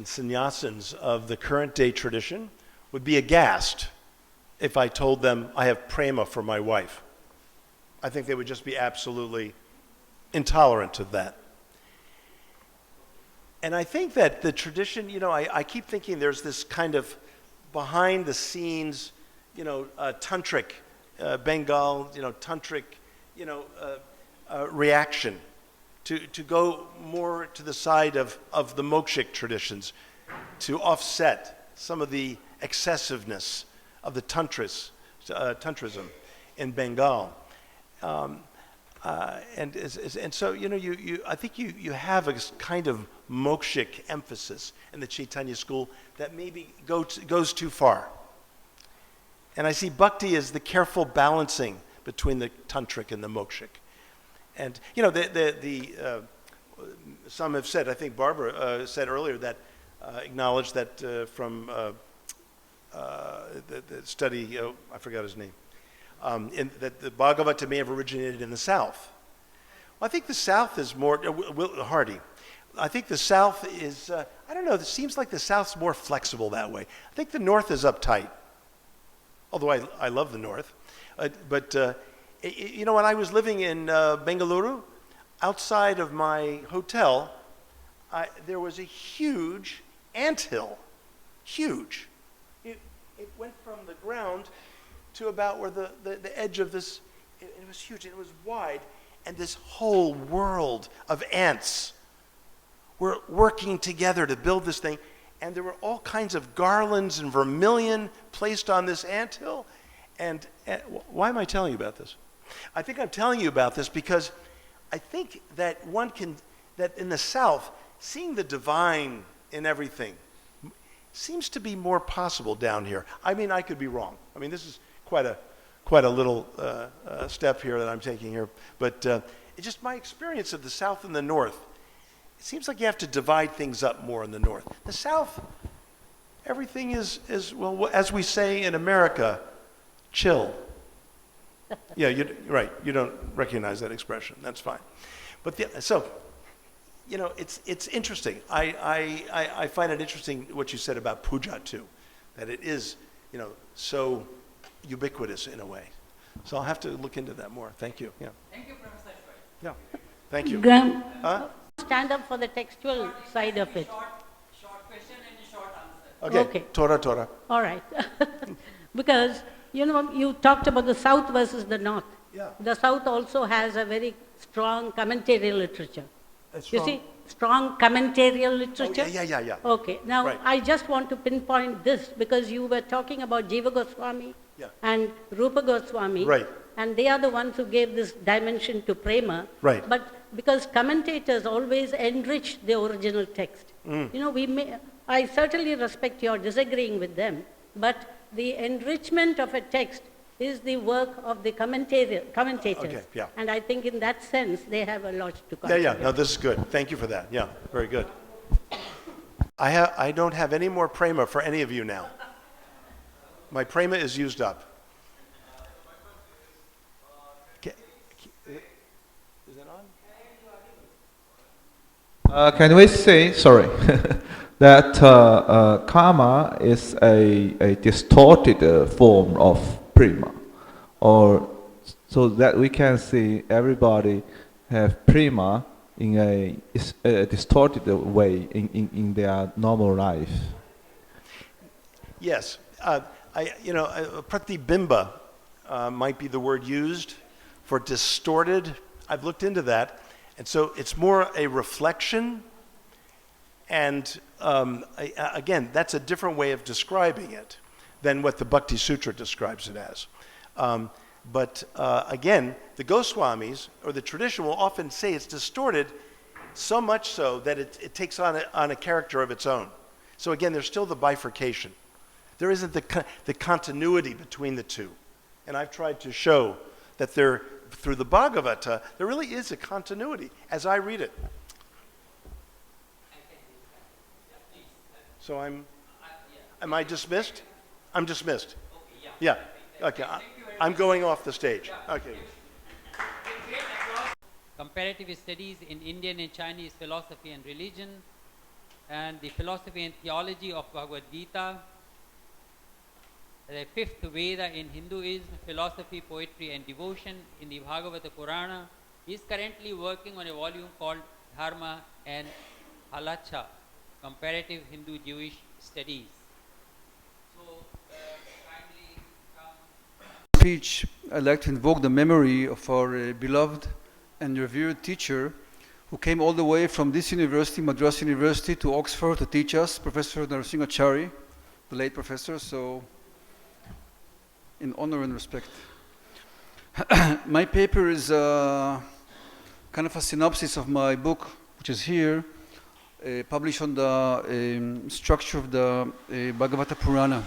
and sannyasins of the current day tradition would be aghast if I told them I have prema for my wife. I think they would just be absolutely intolerant of that. And I think that the tradition, I keep thinking there's this kind of behind the scenes, tantric, Bengal, tantric, reaction to go more to the side of the mokshic traditions, to offset some of the excessiveness of the tantrism in Bengal. And so, I think you have a kind of mokshic emphasis in the Chaitanya school that maybe goes too far. And I see bhakti as the careful balancing between the tantric and the mokshic. And, some have said, I think Barbara said earlier that, acknowledged that from the study, I forgot his name, that the Bhagavata may have originated in the South. Well, I think the South is more, Hardy, I think the South is, I don't know, it seems like the South's more flexible that way. I think the North is uptight, although I love the North. But when I was living in Bengaluru, outside of my hotel, there was a huge anthill, huge. It went from the ground to about where the edge of this, it was huge, and it was wide, and this whole world of ants were working together to build this thing, and there were all kinds of garlands and vermilion placed on this anthill. And why am I telling you about this? I think I'm telling you about this because I think that that in the South, seeing the divine in everything seems to be more possible down here. I mean, I could be wrong. I mean, this is quite a little step here that I'm taking here, but it's just my experience of the South and the North. It seems like you have to divide things up more in the North. The South, everything is well, as we say in America, chill. Yeah, right. You don't recognize that expression. That's fine. But it's interesting. I find it interesting what you said about puja too, that it is, so ubiquitous in a way. So I'll have to look into that more. Thank you. Yeah. Thank you, Professor. Yeah. Thank you. Graham, stand up for the textual side of it. Short question and a short answer. Okay. Torah. All right. Because, you talked about the South versus the North. Yeah. The South also has a very strong commentarial literature. You see, strong commentarial literature. Oh, yeah. Okay. Now, right. I just want to pinpoint this because you were talking about Jiva Goswami and Rupa Goswami. Right. And they are the ones who gave this dimension to prema. Right. But because commentators always enrich the original text. I certainly respect your disagreeing with them, but the enrichment of a text is the work of the commentators. Okay, yeah. And I think in that sense, they have a lot to contribute. Yeah. No, this is good. Thank you for that. Yeah, very good. I don't have any more prema for any of you now. My prema is used up. Is it on? Can we say, sorry, that karma is a distorted form of prema, or so that we can see everybody have prema in a distorted way in their normal life? Yes. Pratibimba might be the word used for distorted. I've looked into that. And so it's more a reflection. And again, that's a different way of describing it than what the Bhakti Sutra describes it as. But again, the Goswamis, or the tradition, will often say it's distorted, so much so that it takes on a character of its own. So again, there's still the bifurcation. There isn't the continuity between the two. And I've tried to show that through the Bhagavata, there really is a continuity, as I read it. So am I dismissed? I'm dismissed. Yeah. Okay. I'm going off the stage. Okay. Comparative studies in Indian and Chinese philosophy and religion, and the philosophy and theology of Bhagavad Gita. The fifth Veda in Hinduism, philosophy, poetry and devotion in the Bhagavata Purana. He is currently working on a volume called Dharma and Halacha, Comparative Hindu-Jewish Studies. So, kindly come. Speech, I'd like to invoke the memory of our beloved and revered teacher who came all the way from this university, Madras University, to Oxford to teach us, Professor Narasimhachari, the late professor. So, in honor and respect. My paper is kind of a synopsis of my book, which is here, published on the structure of the Bhagavata Purana.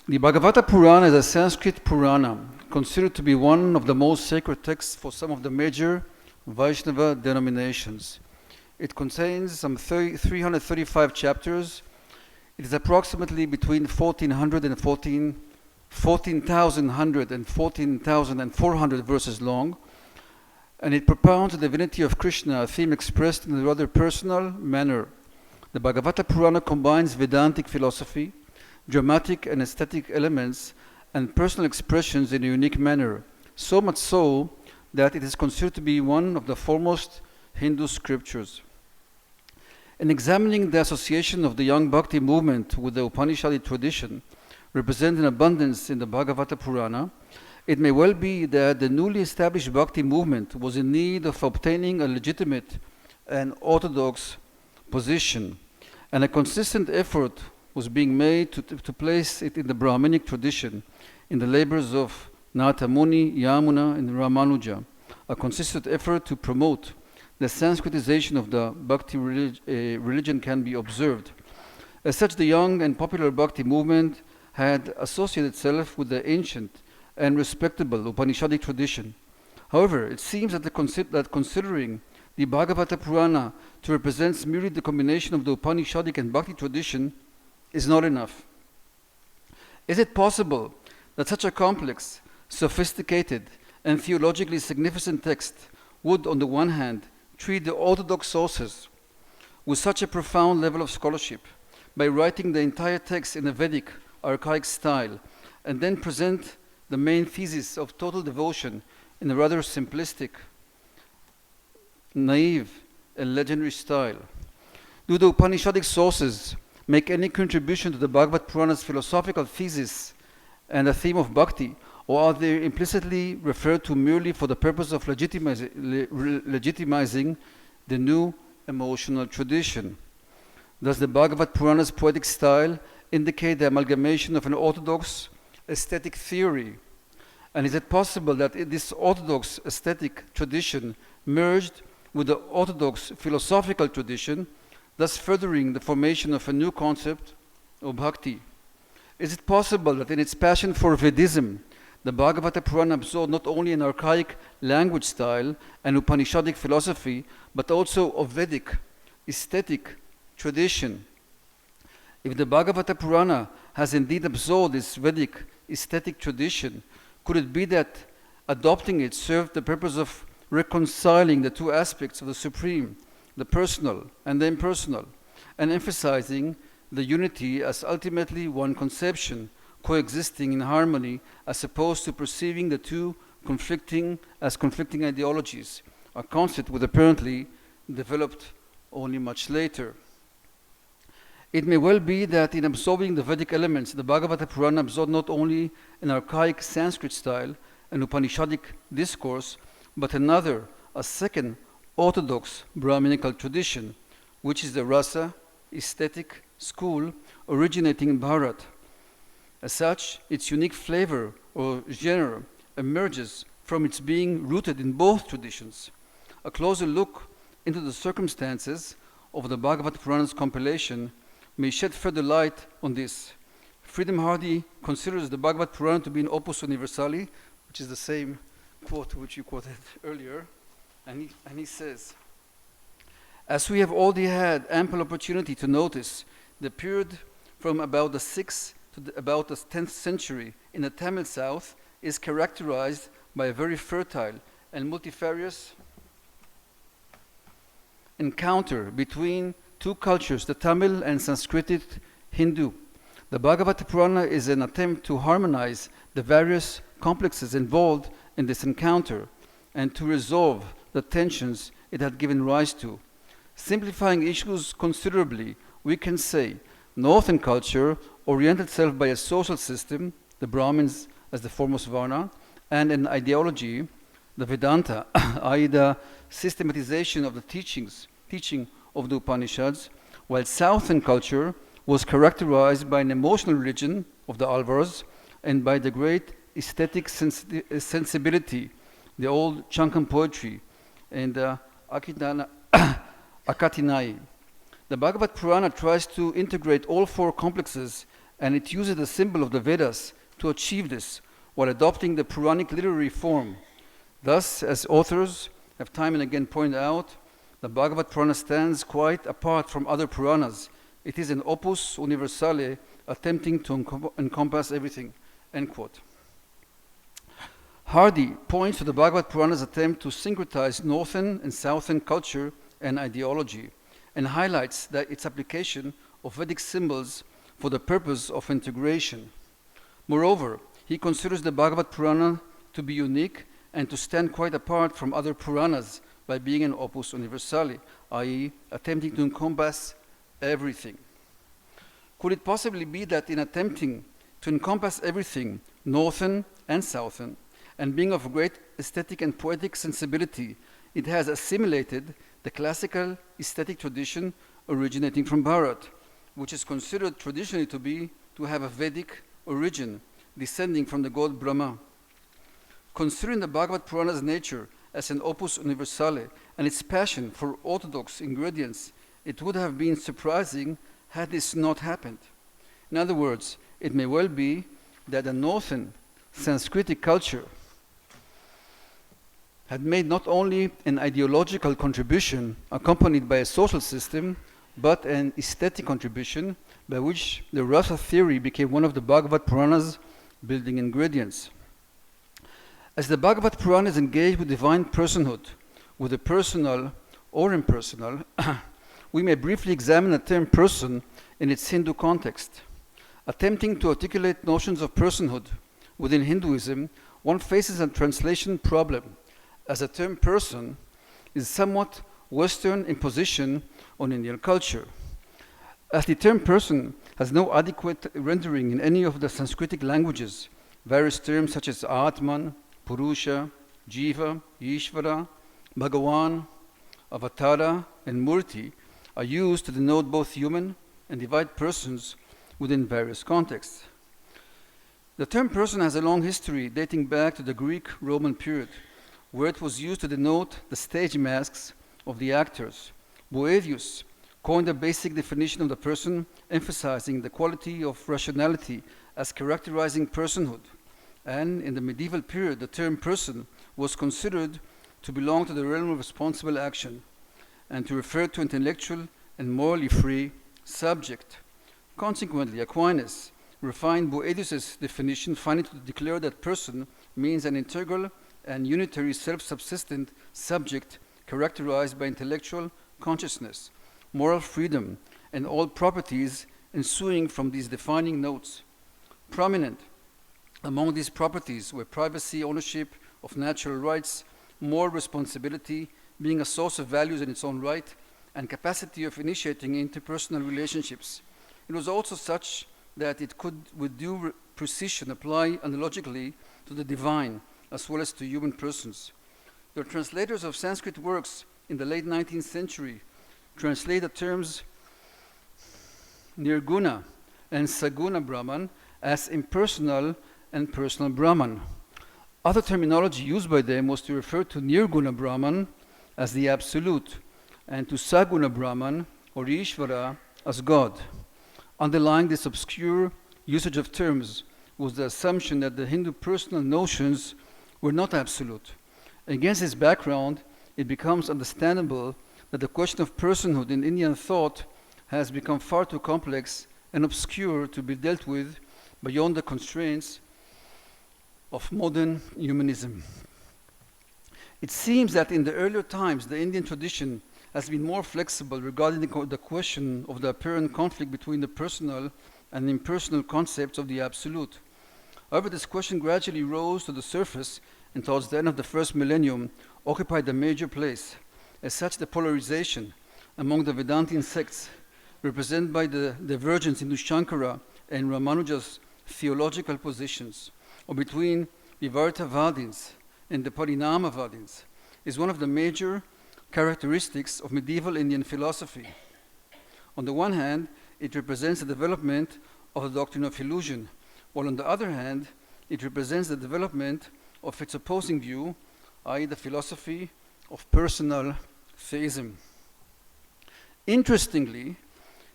The Bhagavata Purana is a Sanskrit Purana, considered to be one of the most sacred texts for some of the major Vaishnava denominations. It contains some 335 chapters. It is approximately between 14,100 and 14,400 verses long, and it propounds the divinity of Krishna, a theme expressed in a rather personal manner. The Bhagavata Purana combines Vedantic philosophy, dramatic and aesthetic elements, and personal expressions in a unique manner, so much so that it is considered to be one of the foremost Hindu scriptures. In examining the association of the young Bhakti movement with the Upanishadic tradition, represented in abundance in the Bhagavata Purana, it may well be that the newly established Bhakti movement was in need of obtaining a legitimate and orthodox position, and a consistent effort was being made to place it in the Brahminic tradition, in the labors of Natha Muni, Yamuna, and Ramanuja, a consistent effort to promote the Sanskritization of the Bhakti religion can be observed. As such, the young and popular Bhakti movement had associated itself with the ancient and respectable Upanishadic tradition. However, it seems that considering the Bhagavata Purana to represent merely the combination of the Upanishadic and Bhakti tradition is not enough. Is it possible that such a complex, sophisticated, and theologically significant text would, on the one hand, treat the orthodox sources with such a profound level of scholarship by writing the entire text in a Vedic, archaic style, and then present the main thesis of total devotion in a rather simplistic, naive, and legendary style? Do the Upanishadic sources make any contribution to the Bhagavad Purana's philosophical thesis and the theme of bhakti, or are they implicitly referred to merely for the purpose of legitimizing the new emotional tradition? Does the Bhagavad Purana's poetic style indicate the amalgamation of an orthodox aesthetic theory? And is it possible that this orthodox aesthetic tradition merged with the orthodox philosophical tradition, thus furthering the formation of a new concept of bhakti? Is it possible that in its passion for Vedism, the Bhagavata Purana absorbed not only an archaic language style and Upanishadic philosophy, but also a Vedic aesthetic tradition? If the Bhagavata Purana has indeed absorbed this Vedic aesthetic tradition, could it be that adopting it served the purpose of reconciling the two aspects of the Supreme, the personal and the impersonal, and emphasizing the unity as ultimately one conception, coexisting in harmony, as opposed to perceiving the two conflicting ideologies, a concept which apparently developed only much later? It may well be that in absorbing the Vedic elements, the Bhagavata Purana absorbed not only an archaic Sanskrit style and Upanishadic discourse, but another, a second orthodox Brahminical tradition, which is the Rasa aesthetic school originating in Bharata. As such, its unique flavor or genre emerges from its being rooted in both traditions. A closer look into the circumstances of the Bhagavata Purana's compilation may shed further light on this. Freedom Hardy considers the Bhagavad Purana to be an opus universale, which is the same quote which you quoted earlier, and he says, as we have already had ample opportunity to notice, the period from about the 6th to about the 10th century in the Tamil South is characterized by a very fertile and multifarious encounter between two cultures, the Tamil and Sanskritic Hindu. The Bhagavata Purana is an attempt to harmonize the various complexes involved in this encounter and to resolve the tensions it had given rise to. Simplifying issues considerably, we can say Northern culture oriented itself by a social system, the Brahmins as the foremost Varna, and an ideology, the Vedanta, i.e. the systematization of the teaching of the Upanishads, while Southern culture was characterized by an emotional religion of the Alvars and by the great aesthetic sensibility, the old Chankan poetry, and Akatinai. The Bhagavata Purana tries to integrate all four complexes, and it uses the symbol of the Vedas to achieve this, while adopting the Puranic literary form. Thus, as authors have time and again pointed out, the Bhagavata Purana stands quite apart from other Puranas. It is an opus universale attempting to encompass everything. End quote. Hardy points to the Bhagavata Purana's attempt to syncretize Northern and Southern culture and ideology, and highlights that its application of Vedic symbols for the purpose of integration. Moreover, he considers the Bhagavata Purana to be unique and to stand quite apart from other Puranas by being an opus universale, i.e. attempting to encompass everything. Could it possibly be that in attempting to encompass everything, Northern and Southern, and being of great aesthetic and poetic sensibility, it has assimilated the classical aesthetic tradition originating from Bharata, which is considered traditionally to have a Vedic origin, descending from the god Brahma. Considering the Bhagavata Purana's nature as an opus universale and its passion for orthodox ingredients, it would have been surprising had this not happened. In other words, it may well be that the Northern Sanskritic culture had made not only an ideological contribution accompanied by a social system, but an aesthetic contribution by which the Rasa theory became one of the Bhagavata Purana's building ingredients. As the Bhagavata Purana is engaged with divine personhood, whether personal or impersonal, we may briefly examine the term person in its Hindu context. Attempting to articulate notions of personhood within Hinduism, one faces a translation problem, as the term person is somewhat Western imposition on Indian culture. As the term person has no adequate rendering in any of the Sanskritic languages, various terms such as Atman, Purusha, Jiva, Ishvara, Bhagavan, Avatara, and Murti are used to denote both human and divine persons within various contexts. The term person has a long history dating back to the Greek-Roman period, where it was used to denote the stage masks of the actors. Boethius coined a basic definition of the person, emphasizing the quality of rationality as characterizing personhood. And in the medieval period, the term person was considered to belong to the realm of responsible action and to refer to intellectual and morally free subject. Consequently, Aquinas refined Boethius' definition, finding to declare that person means an integral and unitary self-subsistent subject characterized by intellectual consciousness, moral freedom, and all properties ensuing from these defining notes. Prominent among these properties were privacy, ownership of natural rights, moral responsibility, being a source of values in its own right, and capacity of initiating interpersonal relationships. It was also such that it could, with due precision, apply analogically to the divine as well as to human persons. The translators of Sanskrit works in the late 19th century translate the terms Nirguna and Saguna Brahman as impersonal and personal Brahman. Other terminology used by them was to refer to Nirguna Brahman as the Absolute and to Saguna Brahman or Ishvara as God. Underlying this obscure usage of terms was the assumption that the Hindu personal notions were not absolute. Against this background, it becomes understandable that the question of personhood in Indian thought has become far too complex and obscure to be dealt with beyond the constraints of modern humanism. It seems that in the earlier times, the Indian tradition has been more flexible regarding the question of the apparent conflict between the personal and impersonal concepts of the Absolute. However, this question gradually rose to the surface and towards the end of the first millennium occupied a major place. As such, the polarization among the Vedantin sects, represented by the divergence into Shankara and Ramanuja's theological positions, or between Vivartavadins and the Parinamavadins, is one of the major characteristics of medieval Indian philosophy. On the one hand, it represents the development of the doctrine of illusion, while on the other hand, it represents the development of its opposing view, i.e. the philosophy of personal theism. Interestingly,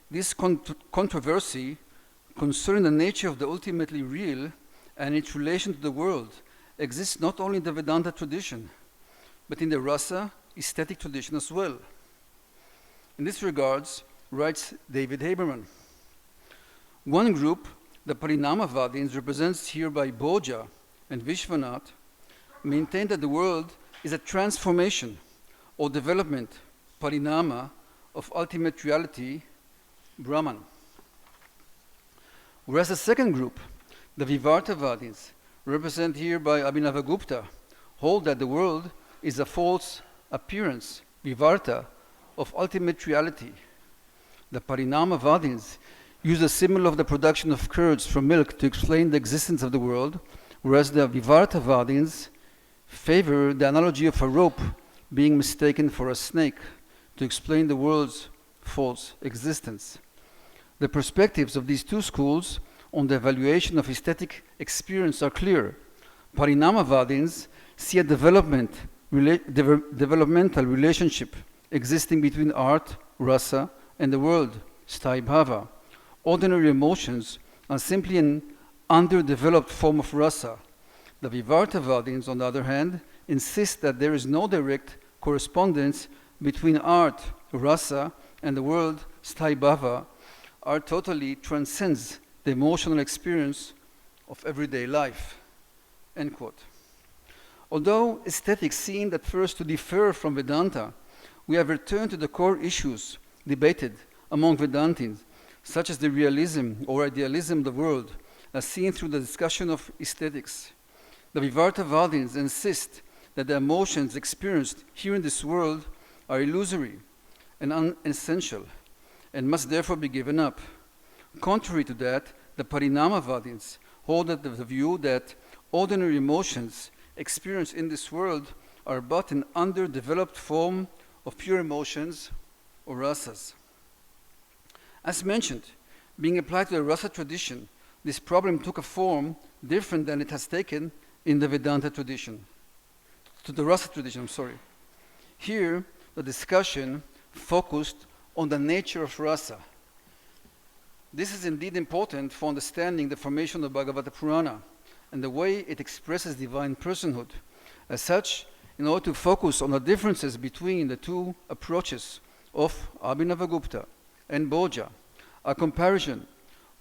this controversy concerning the nature of the ultimately real and its relation to the world exists not only in the Vedanta tradition, but in the Rasa aesthetic tradition as well. In this regards, writes David Haberman, one group, the Parinamavadins, represented here by Bhoja and Vishwanath, maintain that the world is a transformation or development, parinama, of ultimate reality, Brahman. Whereas the second group, the Vivartavadins, represented here by Abhinavagupta, hold that the world is a false appearance, Vivarta, of ultimate reality. The Parinamavadins use the symbol of the production of curds from milk to explain the existence of the world, whereas the Vivartavadins favor the analogy of a rope being mistaken for a snake to explain the world's false existence. The perspectives of these two schools on the evaluation of aesthetic experience are clear. Parinamavadins see a developmental relationship existing between art, rasa, and the world, sthai bhava. Ordinary emotions are simply an underdeveloped form of rasa. The Vivartavadins, on the other hand, insist that there is no direct correspondence between art, rasa, and the world, sthai bhava. Art totally transcends the emotional experience of everyday life. End quote. Although aesthetics seemed at first to differ from Vedanta, we have returned to the core issues debated among Vedantins, such as the realism or idealism of the world, as seen through the discussion of aesthetics. The Vivartavadins insist that the emotions experienced here in this world are illusory and unessential, and must therefore be given up. Contrary to that, the Parinamavadins hold that the view that ordinary emotions experienced in this world are but an underdeveloped form of pure emotions or rasas. As mentioned, being applied to the rasa tradition, this problem took a form different than it has taken in the Vedanta tradition. To the rasa tradition, Here, the discussion focused on the nature of rasa. This is indeed important for understanding the formation of Bhagavata Purana and the way it expresses divine personhood. As such, in order to focus on the differences between the two approaches of Abhinavagupta and Bhoja, a comparison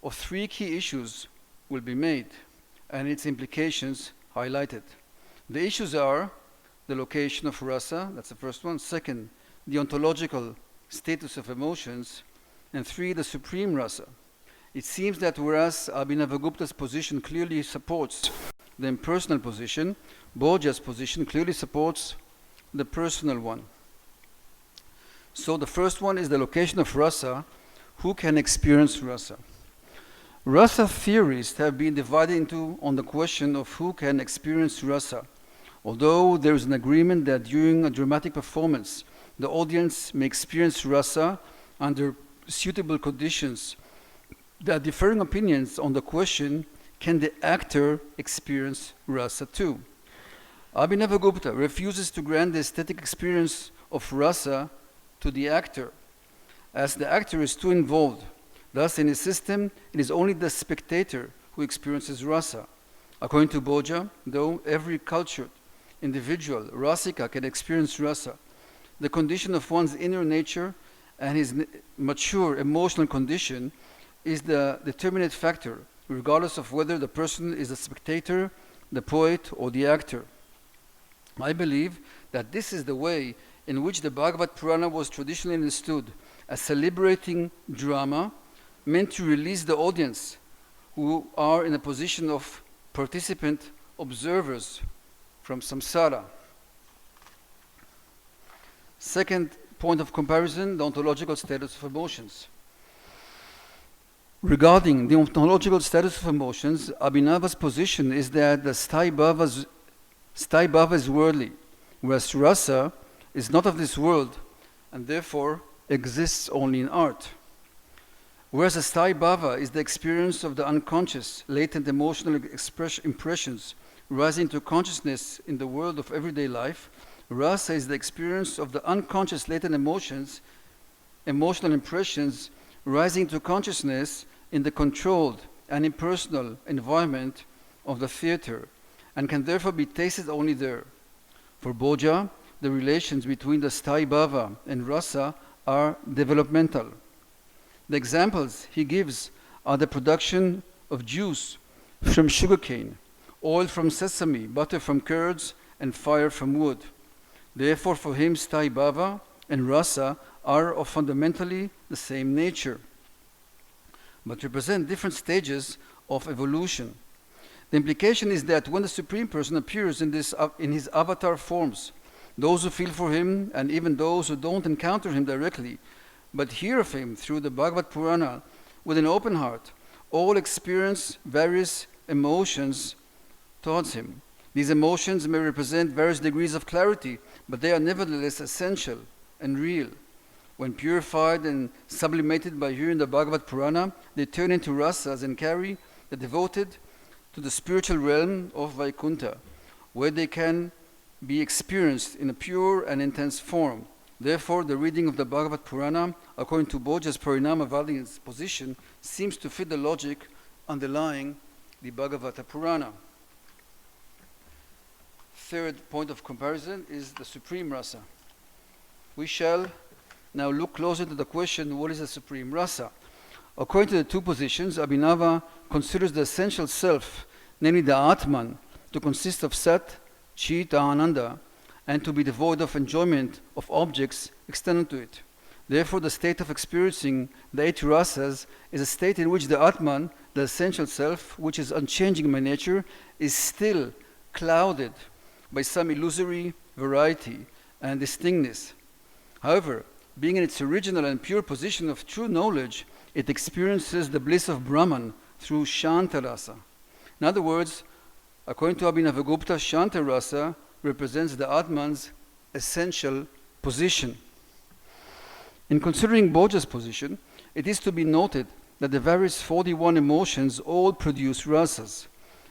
of three key issues will be made and its implications highlighted. The issues are the location of rasa, that's the first one. Second, the ontological status of emotions. And three, the supreme rasa. It seems that whereas Abhinavagupta's position clearly supports the impersonal position, Bhoja's position clearly supports the personal one. So the first one is the location of rasa. Who can experience rasa? Rasa theorists have been divided on the question of who can experience rasa. Although there is an agreement that during a dramatic performance, the audience may experience rasa under suitable conditions, there are differing opinions on the question, can the actor experience rasa too? Abhinavagupta refuses to grant the aesthetic experience of rasa to the actor, as the actor is too involved. Thus, in his system, it is only the spectator who experiences rasa. According to Bhoja, though every cultured individual, rasika, can experience rasa, the condition of one's inner nature and his mature emotional condition is the determinate factor, regardless of whether the person is the spectator, the poet, or the actor. I believe that this is the way in which the Bhagavata Purana was traditionally understood as a liberating drama meant to release the audience, who are in a position of participant observers from samsara. Second point of comparison, the ontological status of emotions. Regarding the ontological status of emotions, Abhinava's position is that the Sthayi Bhava is worldly, whereas Rasa is not of this world and therefore exists only in art. Whereas the Sthayi Bhava is the experience of the unconscious, latent emotional impressions rising to consciousness in the world of everyday life, Rasa is the experience of the unconscious latent emotional impressions rising to consciousness in the controlled and impersonal environment of the theater, and can therefore be tasted only there. For Bhoja, the relations between the Sthayi Bhava and Rasa are developmental. The examples he gives are the production of juice from sugarcane, oil from sesame, butter from curds, and fire from wood. Therefore, for him, Sthayi Bhava and Rasa are of fundamentally the same nature, but represent different stages of evolution. The implication is that when the Supreme Person appears in his avatar forms, those who feel for him, and even those who don't encounter him directly, but hear of him through the Bhagavata Purana with an open heart, all experience various emotions towards him. These emotions may represent various degrees of clarity, but they are nevertheless essential and real. When purified and sublimated by hearing the Bhagavata Purana, they turn into rasas and carry the devoted to the spiritual realm of Vaikuntha, where they can be experienced in a pure and intense form. Therefore, the reading of the Bhagavata Purana, according to Bhoja's Parinama-Valiant's position, seems to fit the logic underlying the Bhagavata Purana. Third point of comparison is the Supreme Rasa. We shall now look closer to the question, what is the Supreme Rasa? According to the two positions, Abhinava considers the essential self, namely the Atman, to consist of Sat, Chit, Ananda, and to be devoid of enjoyment of objects external to it. Therefore, the state of experiencing the 8 rasas is a state in which the Atman, the essential self, which is unchanging by nature, is still clouded by some illusory variety and distinctness. However, being in its original and pure position of true knowledge, it experiences the bliss of Brahman through Shanta Rasa. In other words, according to Abhinavagupta, Shanta Rasa represents the Atman's essential position. In considering Bhoja's position, it is to be noted that the various 41 emotions all produce rasas.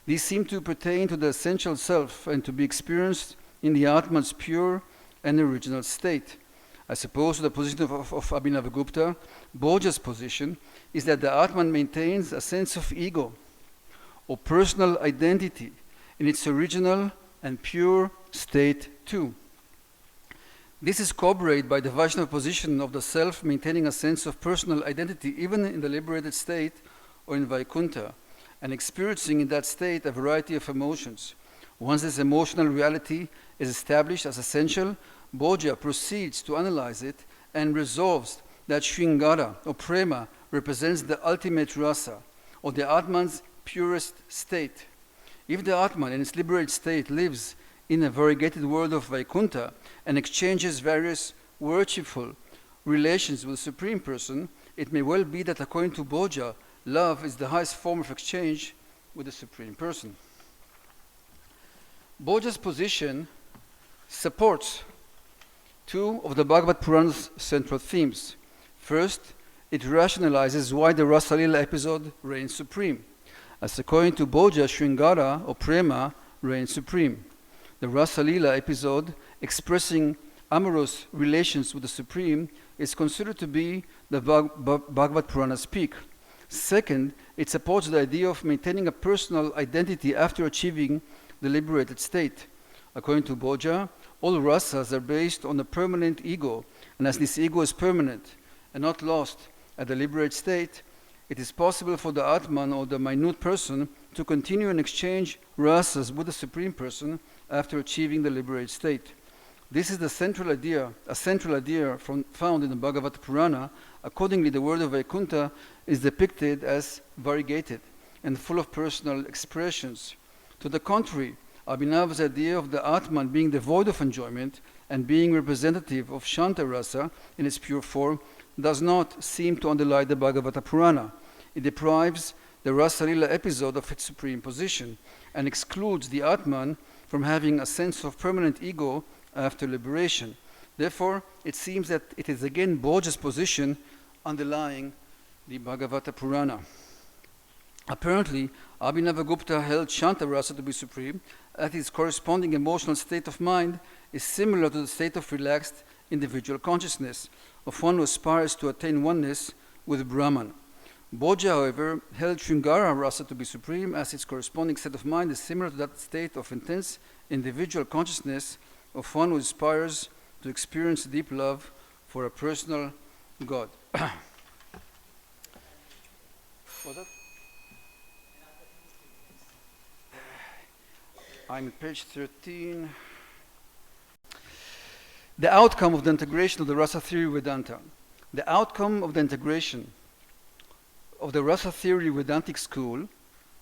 These seem to pertain to the essential self and to be experienced in the Atman's pure and original state. As opposed to the position of Abhinavagupta, Bhoja's position is that the Atman maintains a sense of ego or personal identity in its original and pure state too. This is corroborated by the Vaishnava position of the self maintaining a sense of personal identity even in the liberated state or in Vaikuntha, and experiencing in that state a variety of emotions. Once this emotional reality is established as essential, Bhoja proceeds to analyze it and resolves that Shringara or Prema represents the ultimate rasa, or the Atman's purest state. If the Atman in its liberated state lives in a variegated world of Vaikuntha and exchanges various worshipful relations with the Supreme Person, it may well be that according to Bhoja, love is the highest form of exchange with the Supreme Person. Bhoja's position supports two of the Bhagavata Purana's central themes. First, it rationalizes why the Rasa Lila episode reigns supreme, as according to Bhoja, Shringara or Prema reigns supreme. The Rasa Lila episode, expressing amorous relations with the Supreme, is considered to be the Bhagavata Purana's peak. Second, it supports the idea of maintaining a personal identity after achieving the liberated state. According to Bhoja, all rasas are based on a permanent ego, and as this ego is permanent and not lost at the liberated state, it is possible for the Atman or the minute person to continue and exchange rasas with the Supreme Person after achieving the liberated state. This is the central idea, a central idea found in the Bhagavata Purana. Accordingly, the world of Vaikuntha is depicted as variegated and full of personal expressions. To the contrary, Abhinava's idea of the Atman being devoid of enjoyment and being representative of Shanta Rasa in its pure form does not seem to underlie the Bhagavata Purana. It deprives the Rasa Lila episode of its supreme position and excludes the Atman from having a sense of permanent ego after liberation. Therefore, it seems that it is again Bhoja's position underlying the Bhagavata Purana. Apparently, Abhinavagupta held Shanta Rasa to be supreme, as his corresponding emotional state of mind is similar to the state of relaxed individual consciousness of one who aspires to attain oneness with Brahman. Bhoja, however, held Shringara Rasa to be supreme, as its corresponding state of mind is similar to that state of intense individual consciousness of one who aspires to experience deep love for a personal God. I'm at page 13. The outcome of the integration of the Rasa theory Vedanta. The outcome of the integration of the Rasa theory Vedantic school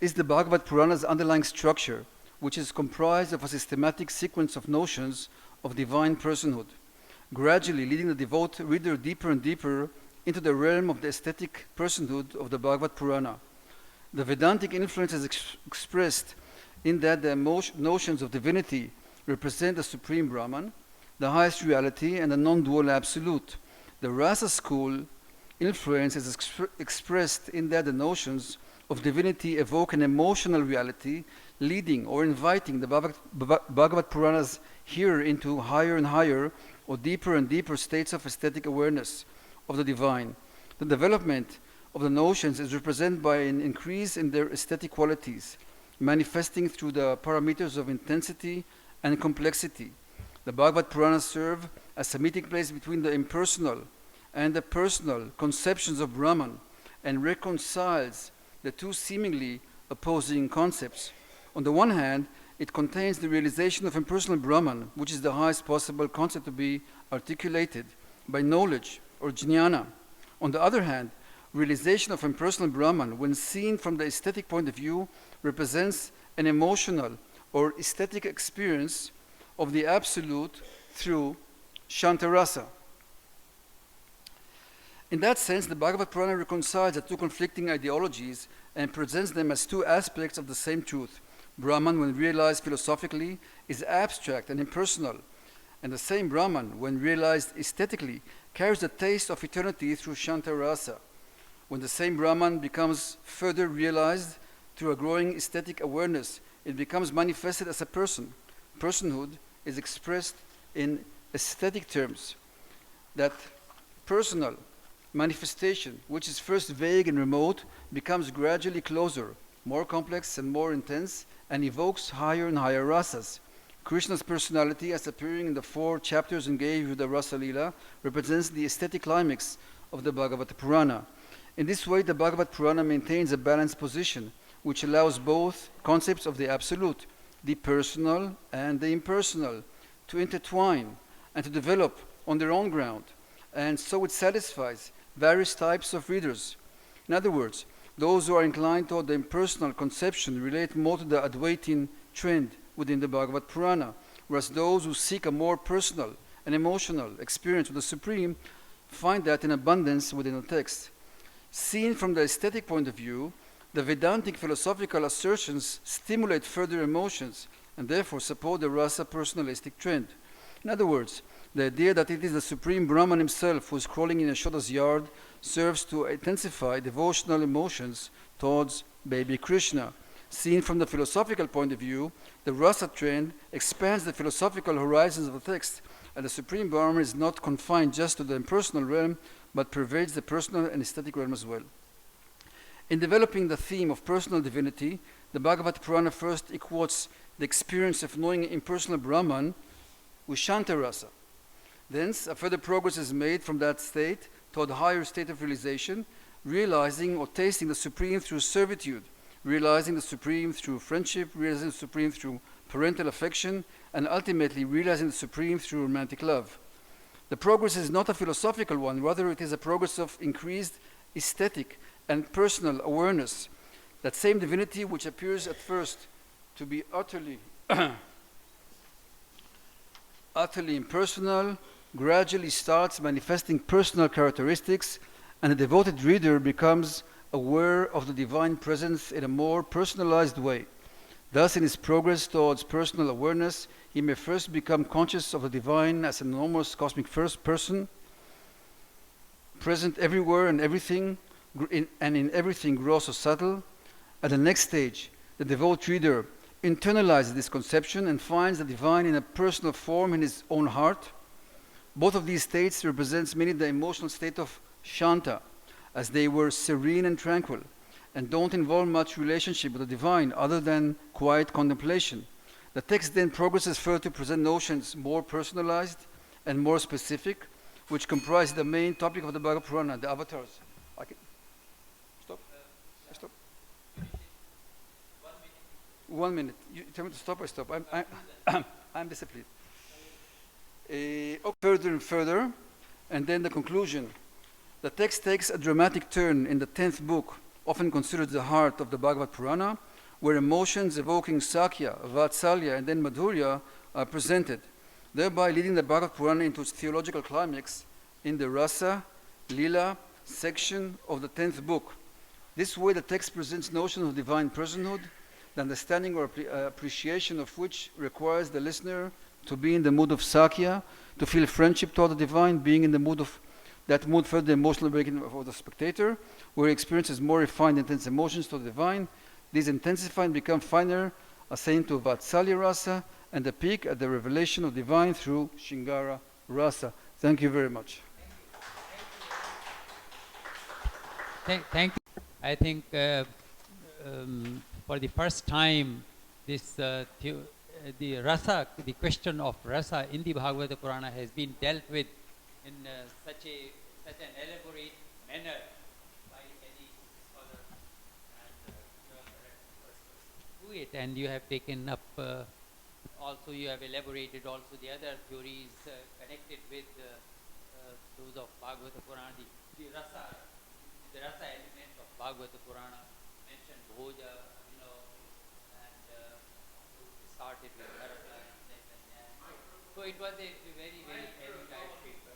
is the Bhagavad Purana's underlying structure, which is comprised of a systematic sequence of notions of divine personhood, gradually leading the devout reader deeper and deeper into the realm of the aesthetic personhood of the Bhagavad Purana. The Vedantic influence is expressed in that the notions of divinity represent the supreme Brahman, the highest reality, and the non-dual absolute. The Rasa school influence is expressed in that the notions of divinity evoke an emotional reality, leading or inviting the Bhagavad Purana's hearer into higher and higher or deeper and deeper states of aesthetic awareness of the divine. The development of the notions is represented by an increase in their aesthetic qualities, manifesting through the parameters of intensity and complexity. The Bhagavad Purana serve as a meeting place between the impersonal and the personal conceptions of Brahman and reconciles the two seemingly opposing concepts. On the one hand, it contains the realization of impersonal Brahman, which is the highest possible concept to be articulated by knowledge or jnana. On the other hand, realization of impersonal Brahman, when seen from the aesthetic point of view, represents an emotional or aesthetic experience of the Absolute through Shantarasa. In that sense, the Bhagavad Purana reconciles the two conflicting ideologies and presents them as two aspects of the same truth. Brahman, when realized philosophically, is abstract and impersonal, and the same Brahman, when realized aesthetically, carries the taste of eternity through Shantarasa. When the same Brahman becomes further realized through a growing aesthetic awareness, it becomes manifested as a person. Personhood is expressed in aesthetic terms. That personal manifestation, which is first vague and remote, becomes gradually closer, more complex and more intense, and evokes higher and higher rasas. Krishna's personality, as appearing in the 4 chapters engaged with the Rasa Lila, represents the aesthetic climax of the Bhagavata Purana. In this way, the Bhagavad Purana maintains a balanced position, which allows both concepts of the Absolute, the personal and the impersonal, to intertwine and to develop on their own ground, and so it satisfies various types of readers. In other words, those who are inclined toward the impersonal conception relate more to the Advaitin trend within the Bhagavad Purana, whereas those who seek a more personal and emotional experience with the Supreme find that in abundance within the text. Seen from the aesthetic point of view, the Vedantic philosophical assertions stimulate further emotions and therefore support the Rasa personalistic trend. In other words, the idea that it is the Supreme Brahman himself who is crawling in Yashoda's yard serves to intensify devotional emotions towards baby Krishna. Seen from the philosophical point of view, the Rasa trend expands the philosophical horizons of the text, and the Supreme Brahman is not confined just to the impersonal realm, but pervades the personal and aesthetic realm as well. In developing the theme of personal divinity, the Bhagavata Purana first equates the experience of knowing impersonal Brahman with Shantarasa. Thence, a further progress is made from that state toward a higher state of realization, realizing or tasting the Supreme through servitude, realizing the Supreme through friendship, realizing the Supreme through parental affection, and ultimately realizing the supreme through romantic love. The progress is not a philosophical one, rather it is a progress of increased aesthetic and personal awareness. That same divinity which appears at first to be utterly impersonal gradually starts manifesting personal characteristics, and the devoted reader becomes aware of the divine presence in a more personalized way. Thus, in his progress towards personal awareness, he may first become conscious of the divine as an enormous cosmic first person, present everywhere and everything, and in everything gross or subtle. At the next stage, the devout reader internalizes this conception and finds the divine in a personal form in his own heart. Both of these states represents mainly the emotional state of Shanta, as they were serene and tranquil, and don't involve much relationship with the divine other than quiet contemplation. The text then progresses further to present notions more personalized and more specific, which comprise the main topic of the Bhagavata Purana, the avatars. Stop? Stop. 1 minute. You tell me to stop, I stop. I'm disciplined. Further and further, and then the conclusion. The text takes a dramatic turn in the 10th book, often considered the heart of the Bhagavata Purana, where emotions evoking Sakya, Vatsalya, and then Madhurya are presented, thereby leading the Bhagavata Purana into its theological climax in the Rasa, Lila section of the 10th book. This way the text presents notions of divine personhood, the understanding or appreciation of which requires the listener to be in the mood of Sakya, to feel friendship toward the divine, being in the mood of that mood further emotional awakening of the spectator, where he experiences more refined, intense emotions to the divine. These intensify and become finer, ascending to Vatsalya Rasa, and the peak at the revelation of divine through Shingara Rasa. Thank you very much. Thank you. I think for the first time, the Rasa, the question of Rasa in the Bhagavata Purana has been dealt with in such an elaborate manner by any scholar, and you are the right person to do it. And you have taken up also, you have elaborated also the other theories connected with those of Bhagavata Purana, the Rasa element of Bhagavata Purana mentioned Bhoja, and started with Bharata, and so it was a very, very erudite paper.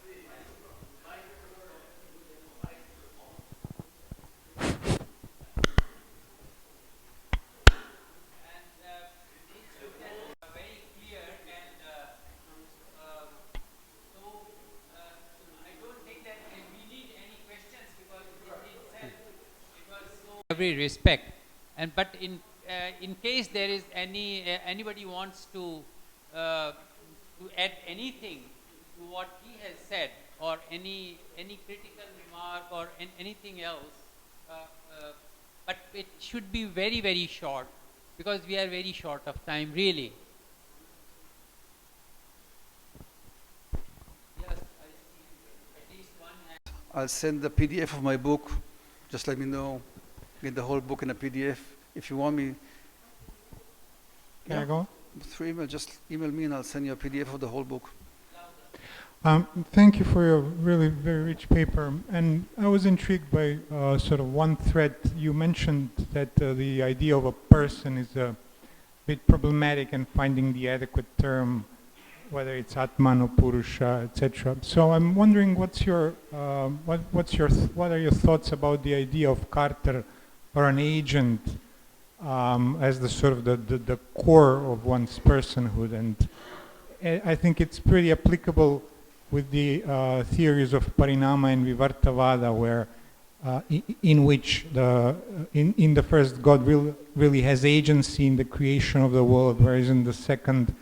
Very clear, and so I don't think that we need any questions, because in itself it was so every respect. And but in case there is anybody wants to add anything to what he has said, or any critical remark or anything else, but it should be very, very short, because we are very short of time, really. Yes, I see at least one hand. I'll send the PDF of my book. Just let me know. Get the whole book in a PDF. If you want me, Can I go? through email, just email me and I'll send you a PDF of the whole book. Thank you for your really very rich paper. And I was intrigued by sort of one thread. You mentioned that the idea of a person is a bit problematic, and finding the adequate term, whether it's Atman or Purusha, etc. So I'm wondering, what are your thoughts about the idea of Carter, or an agent, as the sort of the core of one's personhood? And I think it's pretty applicable with the theories of Parinama and Vivartavada, where in which in the first God really has agency in the creation of the world, whereas in the second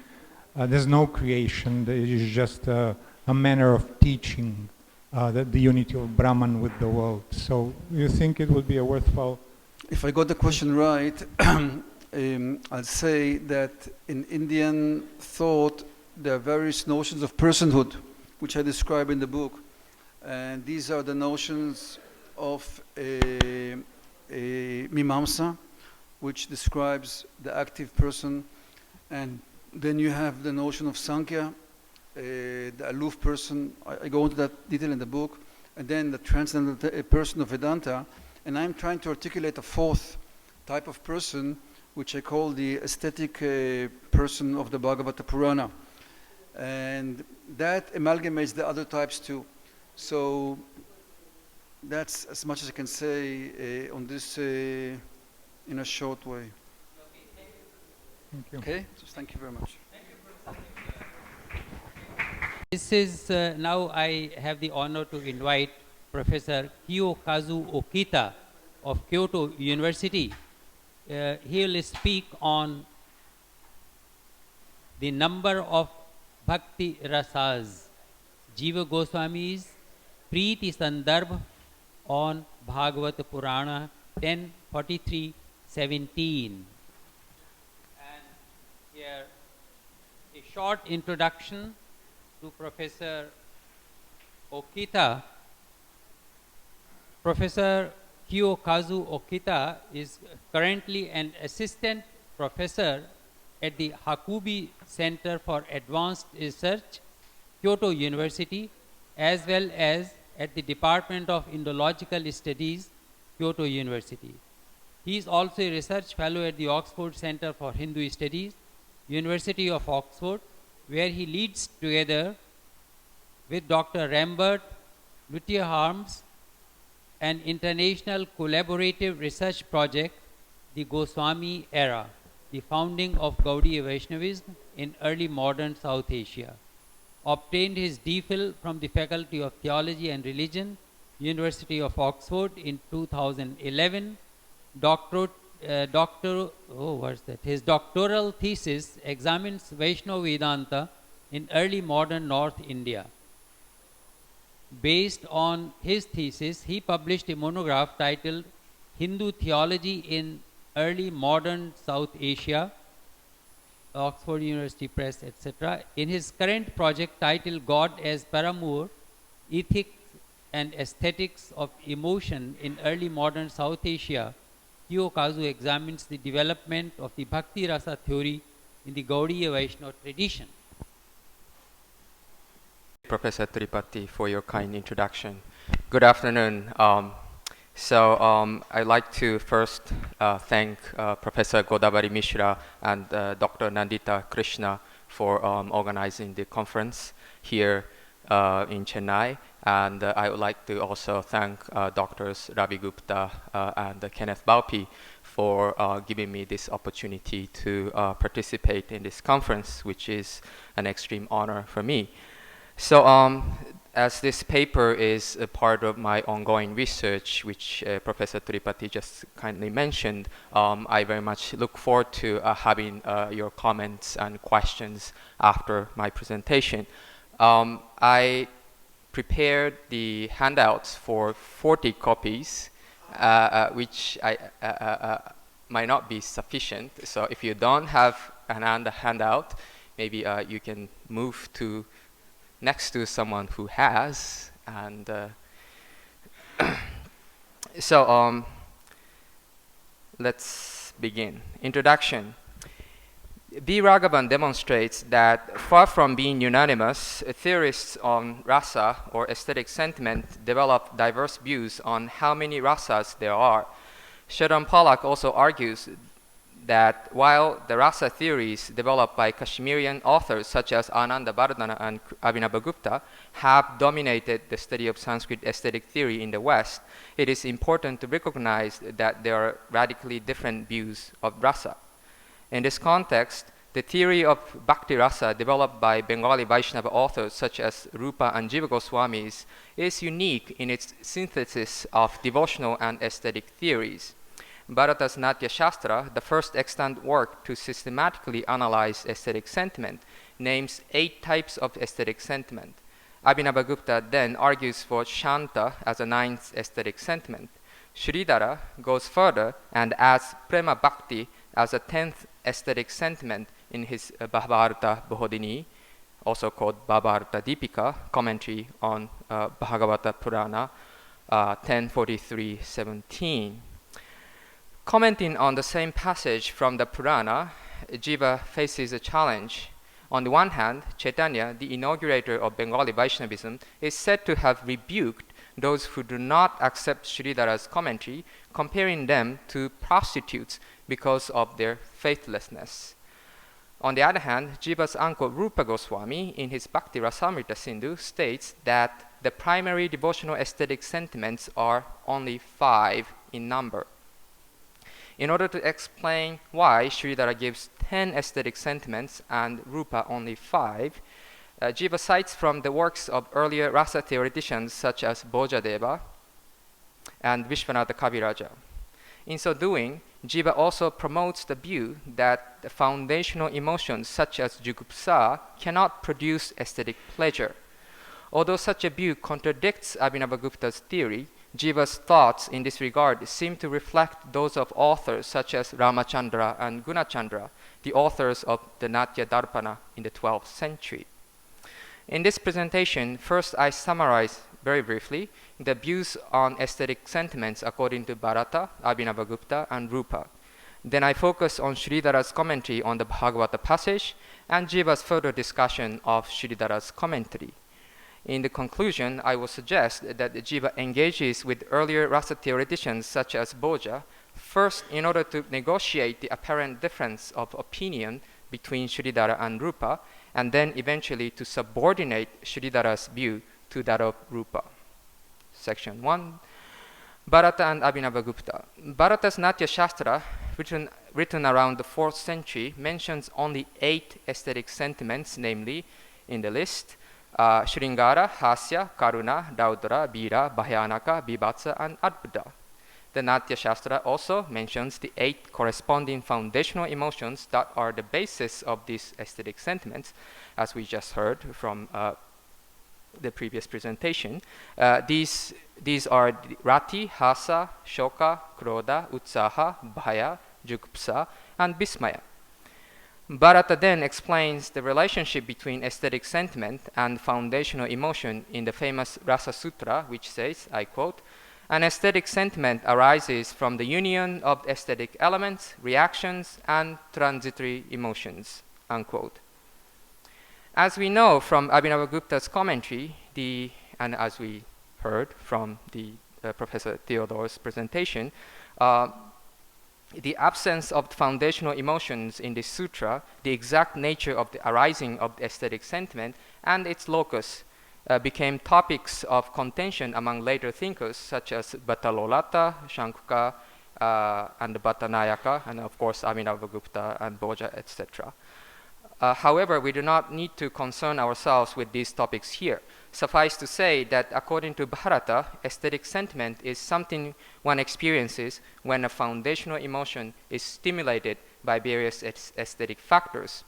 there's no creation. There is just a manner of teaching the unity of Brahman with the world. So you think it would be a worthwhile? If I got the question right, I'll say that in Indian thought there are various notions of personhood, which I describe in the book. And these are the notions of a Mimamsa, which describes the active person, And then you have the notion of Sankhya, the aloof person. I go into that detail in the book. And then the transcendental person of Vedanta. And I'm trying to articulate a fourth type of person, which I call the aesthetic person of the Bhagavata Purana. And that amalgamates the other types too. So that's as much as I can say on this in a short way. Thank you. Okay, so thank you very much. This is now I have the honor to invite Professor Kiyokazu Okita of Kyoto University. He will speak on the number of Bhakti Rasas, Jiva Goswami's Preeti Sandarbh on Bhagavata Purana 10:43:17. And here a short introduction to Professor Okita. Professor Kiyokazu Okita is currently an assistant professor at the Hakubi Center for Advanced Research, Kyoto University, as well as at the Department of Indological Studies, Kyoto University. He is also a research fellow at the Oxford Center for Hindu Studies, University of Oxford, where he leads together with Dr. Rambert Luthier-Harms an international collaborative research project, the Goswami era, the founding of Gaudiya Vaishnavism in early modern South Asia. Obtained his DPhil from the Faculty of Theology and Religion, University of Oxford in 2011. His doctoral thesis examines Vaishnava Vedanta in early modern North India. Based on his thesis, he published a monograph titled Hindu Theology in Early Modern South Asia, Oxford University Press, etc. In his current project titled God as Paramour, Ethics and Aesthetics of Emotion in Early Modern South Asia, Kiyokazu examines the development of the Bhakti Rasa theory in the Gaudiya Vaishnava tradition. Professor Tripati, for your kind introduction. Good afternoon. I'd like to first thank Professor Godavari Mishra and Dr. Nandita Krishna for organizing the conference here in Chennai. And I would like to also thank Drs. Ravi Gupta and Kenneth Baupi for giving me this opportunity to participate in this conference, which is an extreme honor for me. So as this paper is a part of my ongoing research, which Professor Tripati just kindly mentioned, I very much look forward to having your comments and questions after my presentation. I prepared the handouts for 40 copies, which might not be sufficient. So if you don't have an handout, maybe you can move to next to someone who has, and let's begin. Introduction. B. Raghavan demonstrates that far from being unanimous, theorists on rasa or aesthetic sentiment develop diverse views on how many rasas there are. Sheldon Pollack also argues that while the rasa theories developed by Kashmirian authors such as Ananda Vardhana and Abhinavagupta have dominated the study of Sanskrit aesthetic theory in the West, it is important to recognize that there are radically different views of rasa. In this context, the theory of Bhakti Rasa developed by Bengali Vaishnava authors such as Rupa and Jiva Goswamis is unique in its synthesis of devotional and aesthetic theories. Bharata's Natya Shastra, the first extant work to systematically analyze aesthetic sentiment, names 8 types of aesthetic sentiment. Abhinavagupta then argues for Shanta as a 9th aesthetic sentiment. Sridhara goes further and adds Prema Bhakti as a 10th aesthetic sentiment in his Bhagavata Bodhini, also called Bhagavata Deepika, commentary on Bhagavata Purana 10:43:17. Commenting on the same passage from the Purana, Jiva faces a challenge. On the one hand, Chaitanya, the inaugurator of Bengali Vaishnavism, is said to have rebuked those who do not accept Sridhara's commentary, comparing them to prostitutes because of their faithlessness. On the other hand, Jiva's uncle Rupa Goswami, in his Bhakti Rasamrita Sindhu, states that the primary devotional aesthetic sentiments are only 5 in number. In order to explain why Sridhara gives 10 aesthetic sentiments and Rupa only 5, Jiva cites from the works of earlier Rasa theoreticians such as Bhojadeva and Vishwanatha Kaviraja. In so doing, Jiva also promotes the view that the foundational emotions such as jugupsa cannot produce aesthetic pleasure. Although such a view contradicts Abhinavagupta's theory, Jiva's thoughts in this regard seem to reflect those of authors such as Ramachandra and Gunachandra, the authors of the Natya Darpana in the 12th century. In this presentation, first I summarize very briefly the views on aesthetic sentiments according to Bharata, Abhinavagupta, and Rupa. Then I focus on Sridhara's commentary on the Bhagavata passage and Jiva's further discussion of Sridhara's commentary. In the conclusion, I will suggest that Jiva engages with earlier Rasa theoreticians such as Bhoja, first in order to negotiate the apparent difference of opinion between Sridhara and Rupa, and then eventually to subordinate Sridhara's view to that of Rupa. Section 1. Bharata and Abhinavagupta. Bharata's Natya Shastra, written around the 4th century, mentions only 8 aesthetic sentiments, namely, in the list, Shringara, Hasya, Karuna, Raudra, Vira, Bhayanaka, Bibhatsa, and Adbhuta. The Natya Shastra also mentions the 8 corresponding foundational emotions that are the basis of these aesthetic sentiments, as we just heard from the previous presentation. These are Rati, Hasa, Shoka, Krodha, Utsaha, Bhaya, Jugupsa, and Vismaya. Bharata then explains the relationship between aesthetic sentiment and foundational emotion in the famous Rasa Sutra, which says, I quote, "An aesthetic sentiment arises from the union of aesthetic elements, reactions, and transitory emotions," unquote. As we know from Abhinavagupta's commentary, and as we heard from the Professor Theodor's presentation, the absence of foundational emotions in this sutra, the exact nature of the arising of the aesthetic sentiment, and its locus became topics of contention among later thinkers such as Bhattalolata, Shankuka, and Bhattanayaka, and of course Abhinavagupta and Bhoja, etc. However, we do not need to concern ourselves with these topics here. Suffice to say that according to Bharata, aesthetic sentiment is something one experiences when a foundational emotion is stimulated by various aesthetic factors.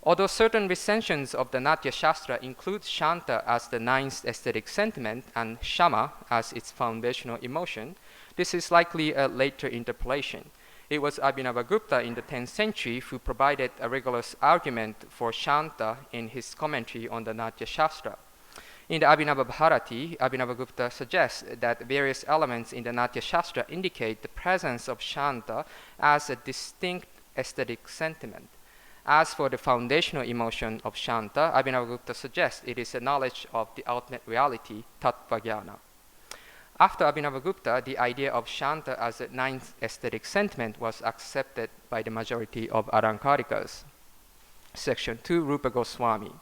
Although certain recensions of the Natya Shastra include Shanta as the 9th aesthetic sentiment and Shama as its foundational emotion, this is likely a later interpolation. It was Abhinavagupta in the 10th century who provided a rigorous argument for Shanta in his commentary on the Natya Shastra. In the Abhinava Bharati, Abhinavagupta suggests that various elements in the Natya Shastra indicate the presence of Shanta as a distinct aesthetic sentiment. As for the foundational emotion of Shanta, Abhinavagupta suggests it is a knowledge of the ultimate reality, Tattva-jnana. After Abhinavagupta, the idea of Shanta as a 9th aesthetic sentiment was accepted by the majority of Alankarikas. Section 2, Rupa Goswami.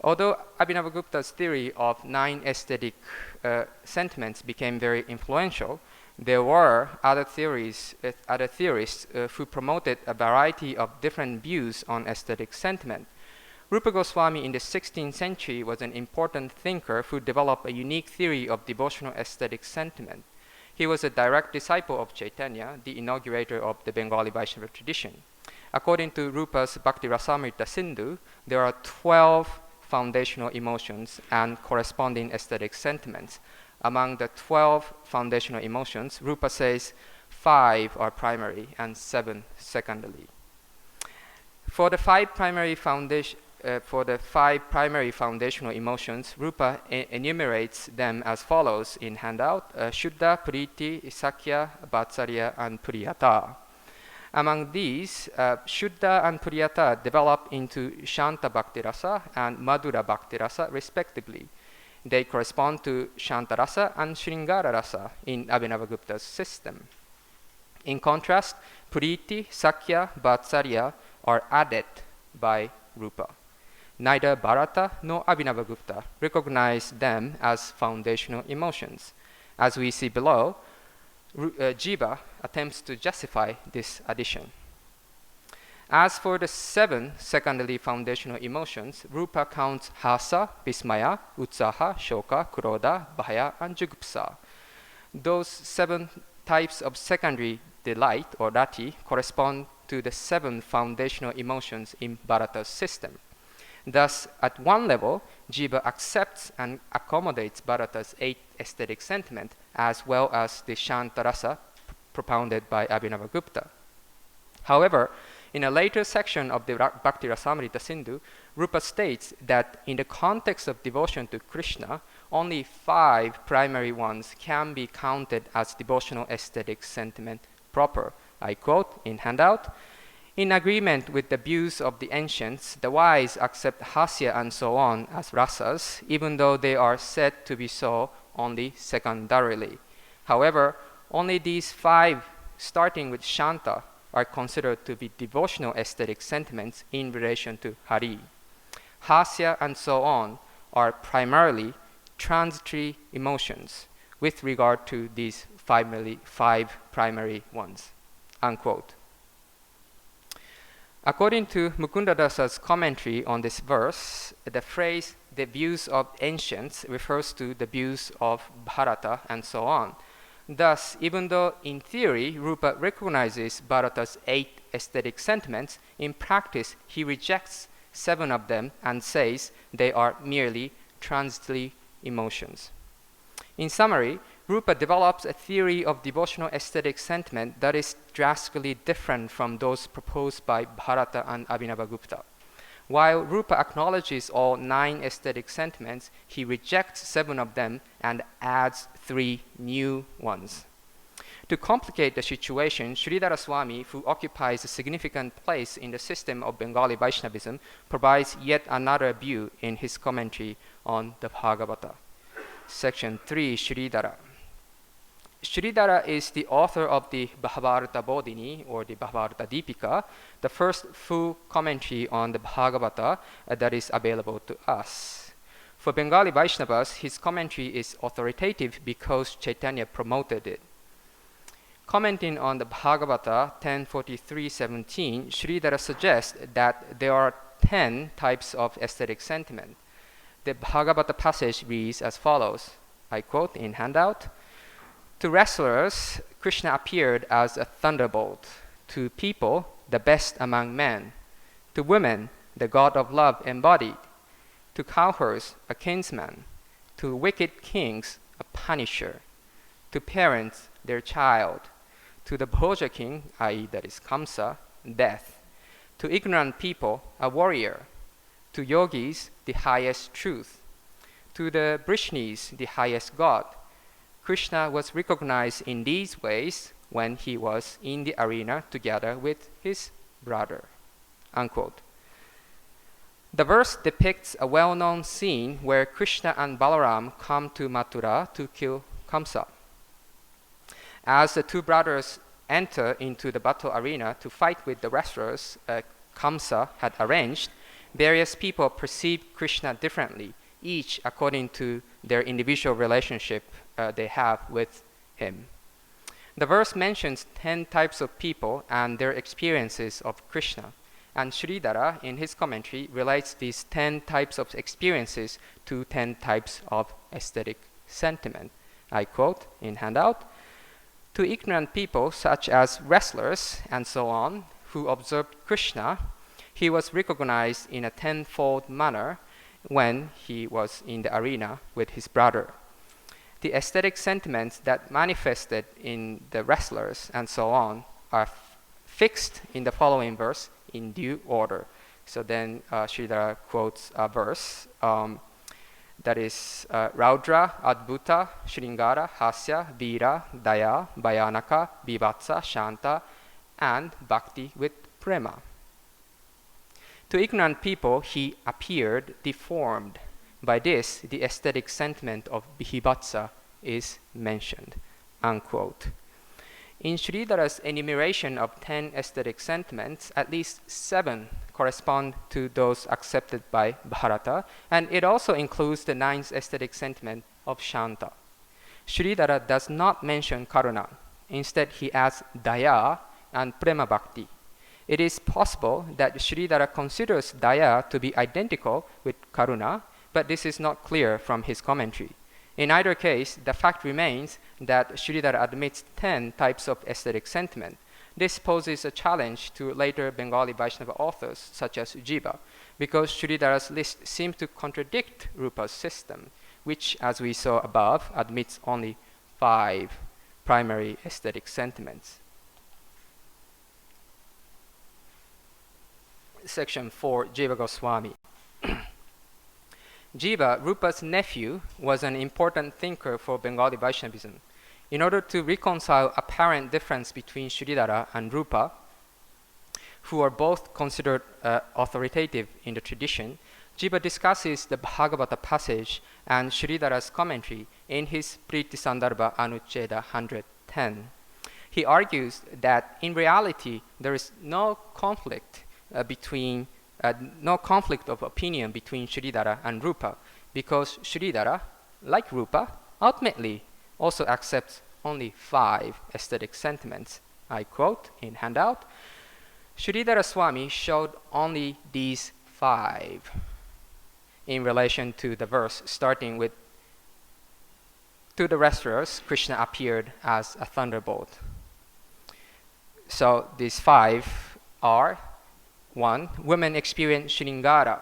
Although Abhinavagupta's theory of 9 aesthetic sentiments became very influential, there were other theorists who promoted a variety of different views on aesthetic sentiment. Rupa Goswami in the 16th century was an important thinker who developed a unique theory of devotional aesthetic sentiment. He was a direct disciple of Chaitanya, the inaugurator of the Bengali Vaishnava tradition. According to Rupa's Bhakti Rasamrita Sindhu, there are 12 foundational emotions and corresponding aesthetic sentiments. Among the 12 foundational emotions, Rupa says 5 are primary and 7 secondary. For the 5 primary foundational emotions, Rupa enumerates them as follows in handout: Shuddha, Priti, Sakya, Vatsalya, and Priyata. Among these, Shuddha and Turiyata develop into Shanta Bhakti Rasa and Madhura Bhakti Rasa respectively. They correspond to Shanta Rasa and Sringara Rasa in Abhinavagupta's system. In contrast, Puriti, Sakya, Vatsalya are added by Rupa. Neither Bharata nor Abhinavagupta recognize them as foundational emotions. As we see below, Jiva attempts to justify this addition. As for the 7 secondary foundational emotions, Rupa counts Hasa, Vismaya, Utsaha, Shoka, Krodha, Bhaya, and Jugupsa. Those 7 types of secondary delight, or rati, correspond to the 7 foundational emotions in Bharata's system. Thus, at one level, Jiva accepts and accommodates Bharata's 8 aesthetic sentiment as well as the Shanta Rasa propounded by Abhinavagupta. However, in a later section of the Bhakti Rasamrita Sindhu, Rupa states that in the context of devotion to Krishna, only 5 primary ones can be counted as devotional aesthetic sentiment proper. I quote in handout, "In agreement with the views of the ancients, the wise accept hasya and so on as rasas, even though they are said to be so only secondarily. However, only these 5, starting with Shanta, are considered to be devotional aesthetic sentiments in relation to Hari. Hasya and so on are primarily transitory emotions with regard to these 5 primary ones." Unquote. According to Mukundadasa's commentary on this verse, the phrase "the views of ancients" refers to the views of Bharata and so on. Thus, even though in theory Rupa recognizes Bharata's 8 aesthetic sentiments, in practice he rejects 7 of them and says they are merely transitory emotions. In summary, Rupa develops a theory of devotional aesthetic sentiment that is drastically different from those proposed by Bharata and Abhinavagupta. While Rupa acknowledges all 9 aesthetic sentiments, he rejects 7 of them and adds 3 new ones. To complicate the situation, Sridhara Swami, who occupies a significant place in the system of Bengali Vaishnavism, provides yet another view in his commentary on the Bhagavata. Section 3, Sridhara. Sridhara is the author of the Bhagavata Bodhini, or the Bhagavata Deepika, the first full commentary on the Bhagavata that is available to us. For Bengali Vaishnavas, his commentary is authoritative because Chaitanya promoted it. Commenting on the Bhagavata 10.43.17, Sridhara suggests that there are 10 types of aesthetic sentiment. The Bhagavata passage reads as follows, I quote in handout, "To wrestlers, Krishna appeared as a thunderbolt. To people, the best among men. To women, the god of love embodied. To cowherds, a kinsman. To wicked kings, a punisher. To parents, their child. To the Bhoja king, i.e. that is Kamsa, death. To ignorant people, a warrior. To yogis, the highest truth. To the Brishnis, the highest god. Krishna was recognized in these ways when he was in the arena together with his brother." Unquote. The verse depicts a well-known scene where Krishna and Balaram come to Mathura to kill Kamsa. As the 2 brothers enter into the battle arena to fight with the wrestlers Kamsa had arranged, various people perceive Krishna differently, each according to their individual relationship they have with him. The verse mentions 10 types of people and their experiences of Krishna, and Sridhara, in his commentary, relates these 10 types of experiences to 10 types of aesthetic sentiment. I quote in handout, "To ignorant people such as wrestlers and so on, who observed Krishna, he was recognized in a 10-fold manner when he was in the arena with his brother. The aesthetic sentiments that manifested in the wrestlers and so on are fixed in the following verse in due order." So then Sridhara quotes a verse that is Raudra, Adbhuta, Shringara, Hasya, Vira, Daya, Bhayanaka, Vivatsa, Shanta, and bhakti with prema. To ignorant people, he appeared deformed. By this, the aesthetic sentiment of Bhivatsa is mentioned." Unquote. In Sridhara's enumeration of 10 aesthetic sentiments, at least 7 correspond to those accepted by Bharata, and it also includes the 9th aesthetic sentiment of Shanta. Sridhara does not mention Karuna. Instead, he adds Daya and Prema Bhakti. It is possible that Sridhara considers Daya to be identical with Karuna, but this is not clear from his commentary. In either case, the fact remains that Sridhara admits 10 types of aesthetic sentiment. This poses a challenge to later Bengali Vaishnava authors, such as Jiva, because Sridhara's list seems to contradict Rupa's system, which, as we saw above, admits only 5 primary aesthetic sentiments. Section 4, Jiva Goswami. Jiva, Rupa's nephew, was an important thinker for Bengali Vaishnavism. In order to reconcile apparent difference between Sridhara and Rupa, who are both considered authoritative in the tradition, Jiva discusses the Bhagavata passage and Sridhara's commentary in his Priti Sandarbha Anucheda 110. He argues that in reality there is no conflict no conflict of opinion between Sridhara and Rupa, because Sridhara, like Rupa, ultimately also accepts only 5 aesthetic sentiments. I quote in handout, "Sridhara Swami showed only these 5 in relation to the verse starting with, 'To the wrestlers, Krishna appeared as a thunderbolt.' So these 5 are: 1. Women experience Shringara.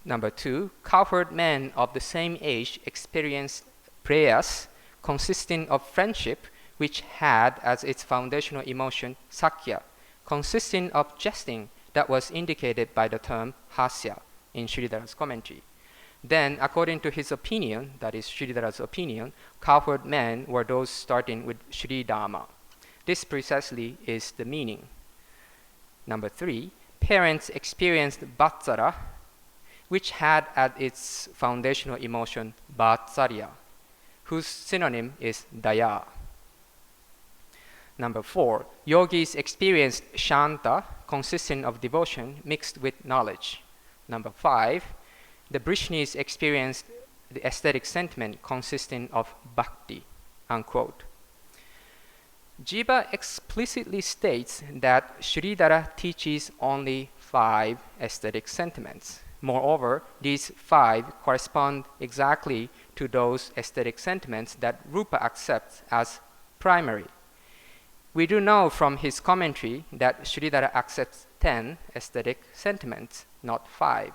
2. Cowherd men of the same age experienced prayas consisting of friendship, which had as its foundational emotion Sakya, consisting of jesting that was indicated by the term Hasya in Sridhara's commentary. Then, according to his opinion, that is Sridhara's opinion, cowherd men were those starting with Sri Dharma. This precisely is the meaning. 3. Parents experienced Vatsara, which had at its foundational emotion Vatsalya, whose synonym is Daya. 4. Yogis experienced Shanta, consisting of devotion mixed with knowledge. 5. The Brishnis experienced the aesthetic sentiment consisting of Bhakti." Unquote. Jiva explicitly states that Sridhara teaches only 5 aesthetic sentiments. Moreover, these 5 correspond exactly to those aesthetic sentiments that Rupa accepts as primary. We do know from his commentary that Sridhara accepts 10 aesthetic sentiments, not 5.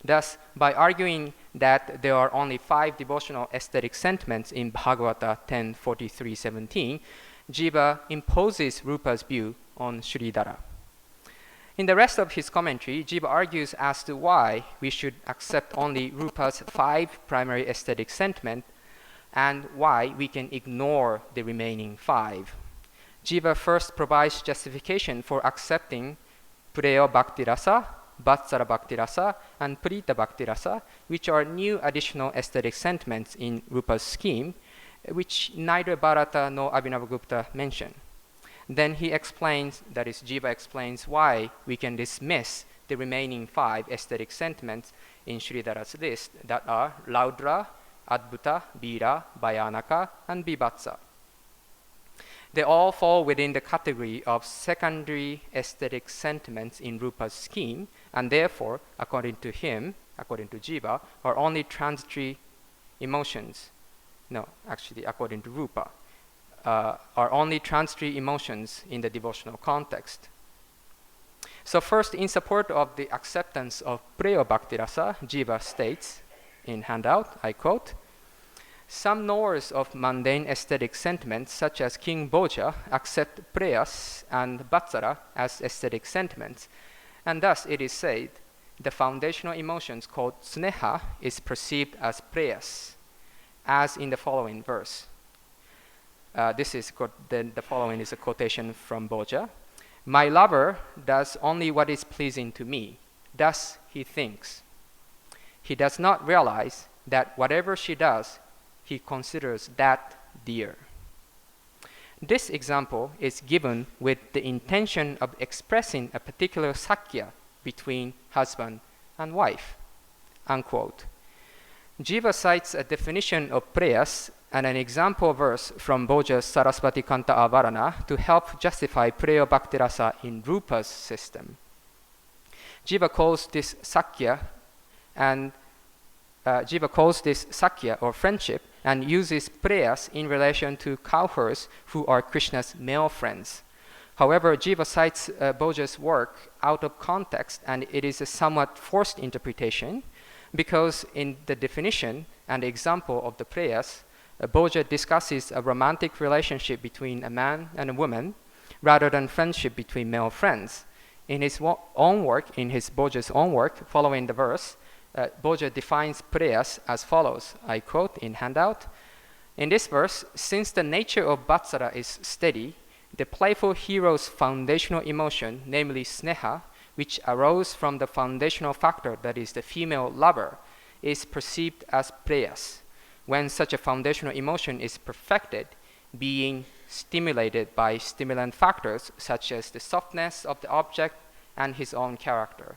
Thus, by arguing that there are only 5 devotional aesthetic sentiments in Bhagavata 10.43.17, Jiva imposes Rupa's view on Sridhara. In the rest of his commentary, Jiva argues as to why we should accept only Rupa's 5 primary aesthetic sentiments and why we can ignore the remaining 5. Jiva first provides justification for accepting Pureyo Bhakti Rasa, Vatsara Bhakti Rasa, and Prita Bhakti Rasa, which are new additional aesthetic sentiments in Rupa's scheme, which neither Bharata nor Abhinavagupta mention. Then he explains, that is, Jiva explains why we can dismiss the remaining 5 aesthetic sentiments in Sridhara's list that are Laudra, Adbhuta, Vira, Bhayanaka, and Vivatsa. They all fall within the category of secondary aesthetic sentiments in Rupa's scheme, and therefore, according to him, according to Jiva, are only transitory emotions. No, actually, according to Rupa, are only transitory emotions in the devotional context. So first, in support of the acceptance of Preyo Bhakti Rasa, Jiva states in handout, I quote, "Some knowers of mundane aesthetic sentiments, such as King Bhoja, accept Preyas and Vatsara as aesthetic sentiments, and thus it is said, the foundational emotions called Sneha is perceived as Preyas, as in the following verse. The following is a quotation from Bhoja. My lover does only what is pleasing to me. Thus he thinks. He does not realize that whatever she does, he considers that dear. This example is given with the intention of expressing a particular sakya between husband and wife. Unquote. Jiva cites a definition of prayas and an example verse from Bhoja's Sarasvati Kanta Avarana to help justify Preya Bhakti Rasa in Rupa's system. Jiva calls this sakya or friendship and uses prayas in relation to cowherds who are Krishna's male friends. However, Jiva cites Bhoja's work out of context, and it is a somewhat forced interpretation because in the definition and example of the prayas, Bhoja discusses a romantic relationship between a man and a woman rather than friendship between male friends. In his own work, Bhoja's own work, following the verse, Bhoja defines prayas as follows. I quote in handout. In this verse, since the nature of Vatsara is steady, the playful hero's foundational emotion, namely sneha, which arose from the foundational factor, that is the female lover, is perceived as prayas. When such a foundational emotion is perfected, being stimulated by stimulant factors such as the softness of the object and his own character.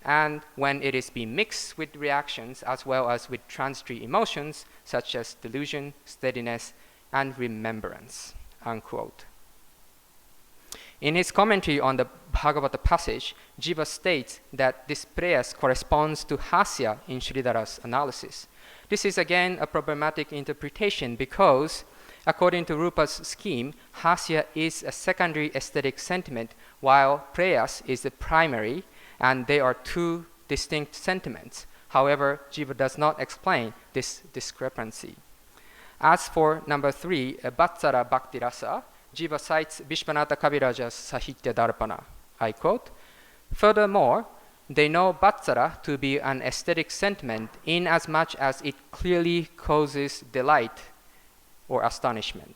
And when it is being mixed with reactions as well as with transitory emotions such as delusion, steadiness, and remembrance. Unquote. In his commentary on the Bhagavata passage, Jiva states that this prayas corresponds to hasya in Sridhara's analysis. This is again a problematic interpretation because, according to Rupa's scheme, hasya is a secondary aesthetic sentiment while prayas is the primary, and they are two distinct sentiments. However, Jiva does not explain this discrepancy. As for number 3, Vatsara Bhakti Rasa, Jiva cites Vishwanatha Kaviraja's Sahitya Darpana. I quote, furthermore, they know Vatsara to be an aesthetic sentiment in as much as it clearly causes delight or astonishment.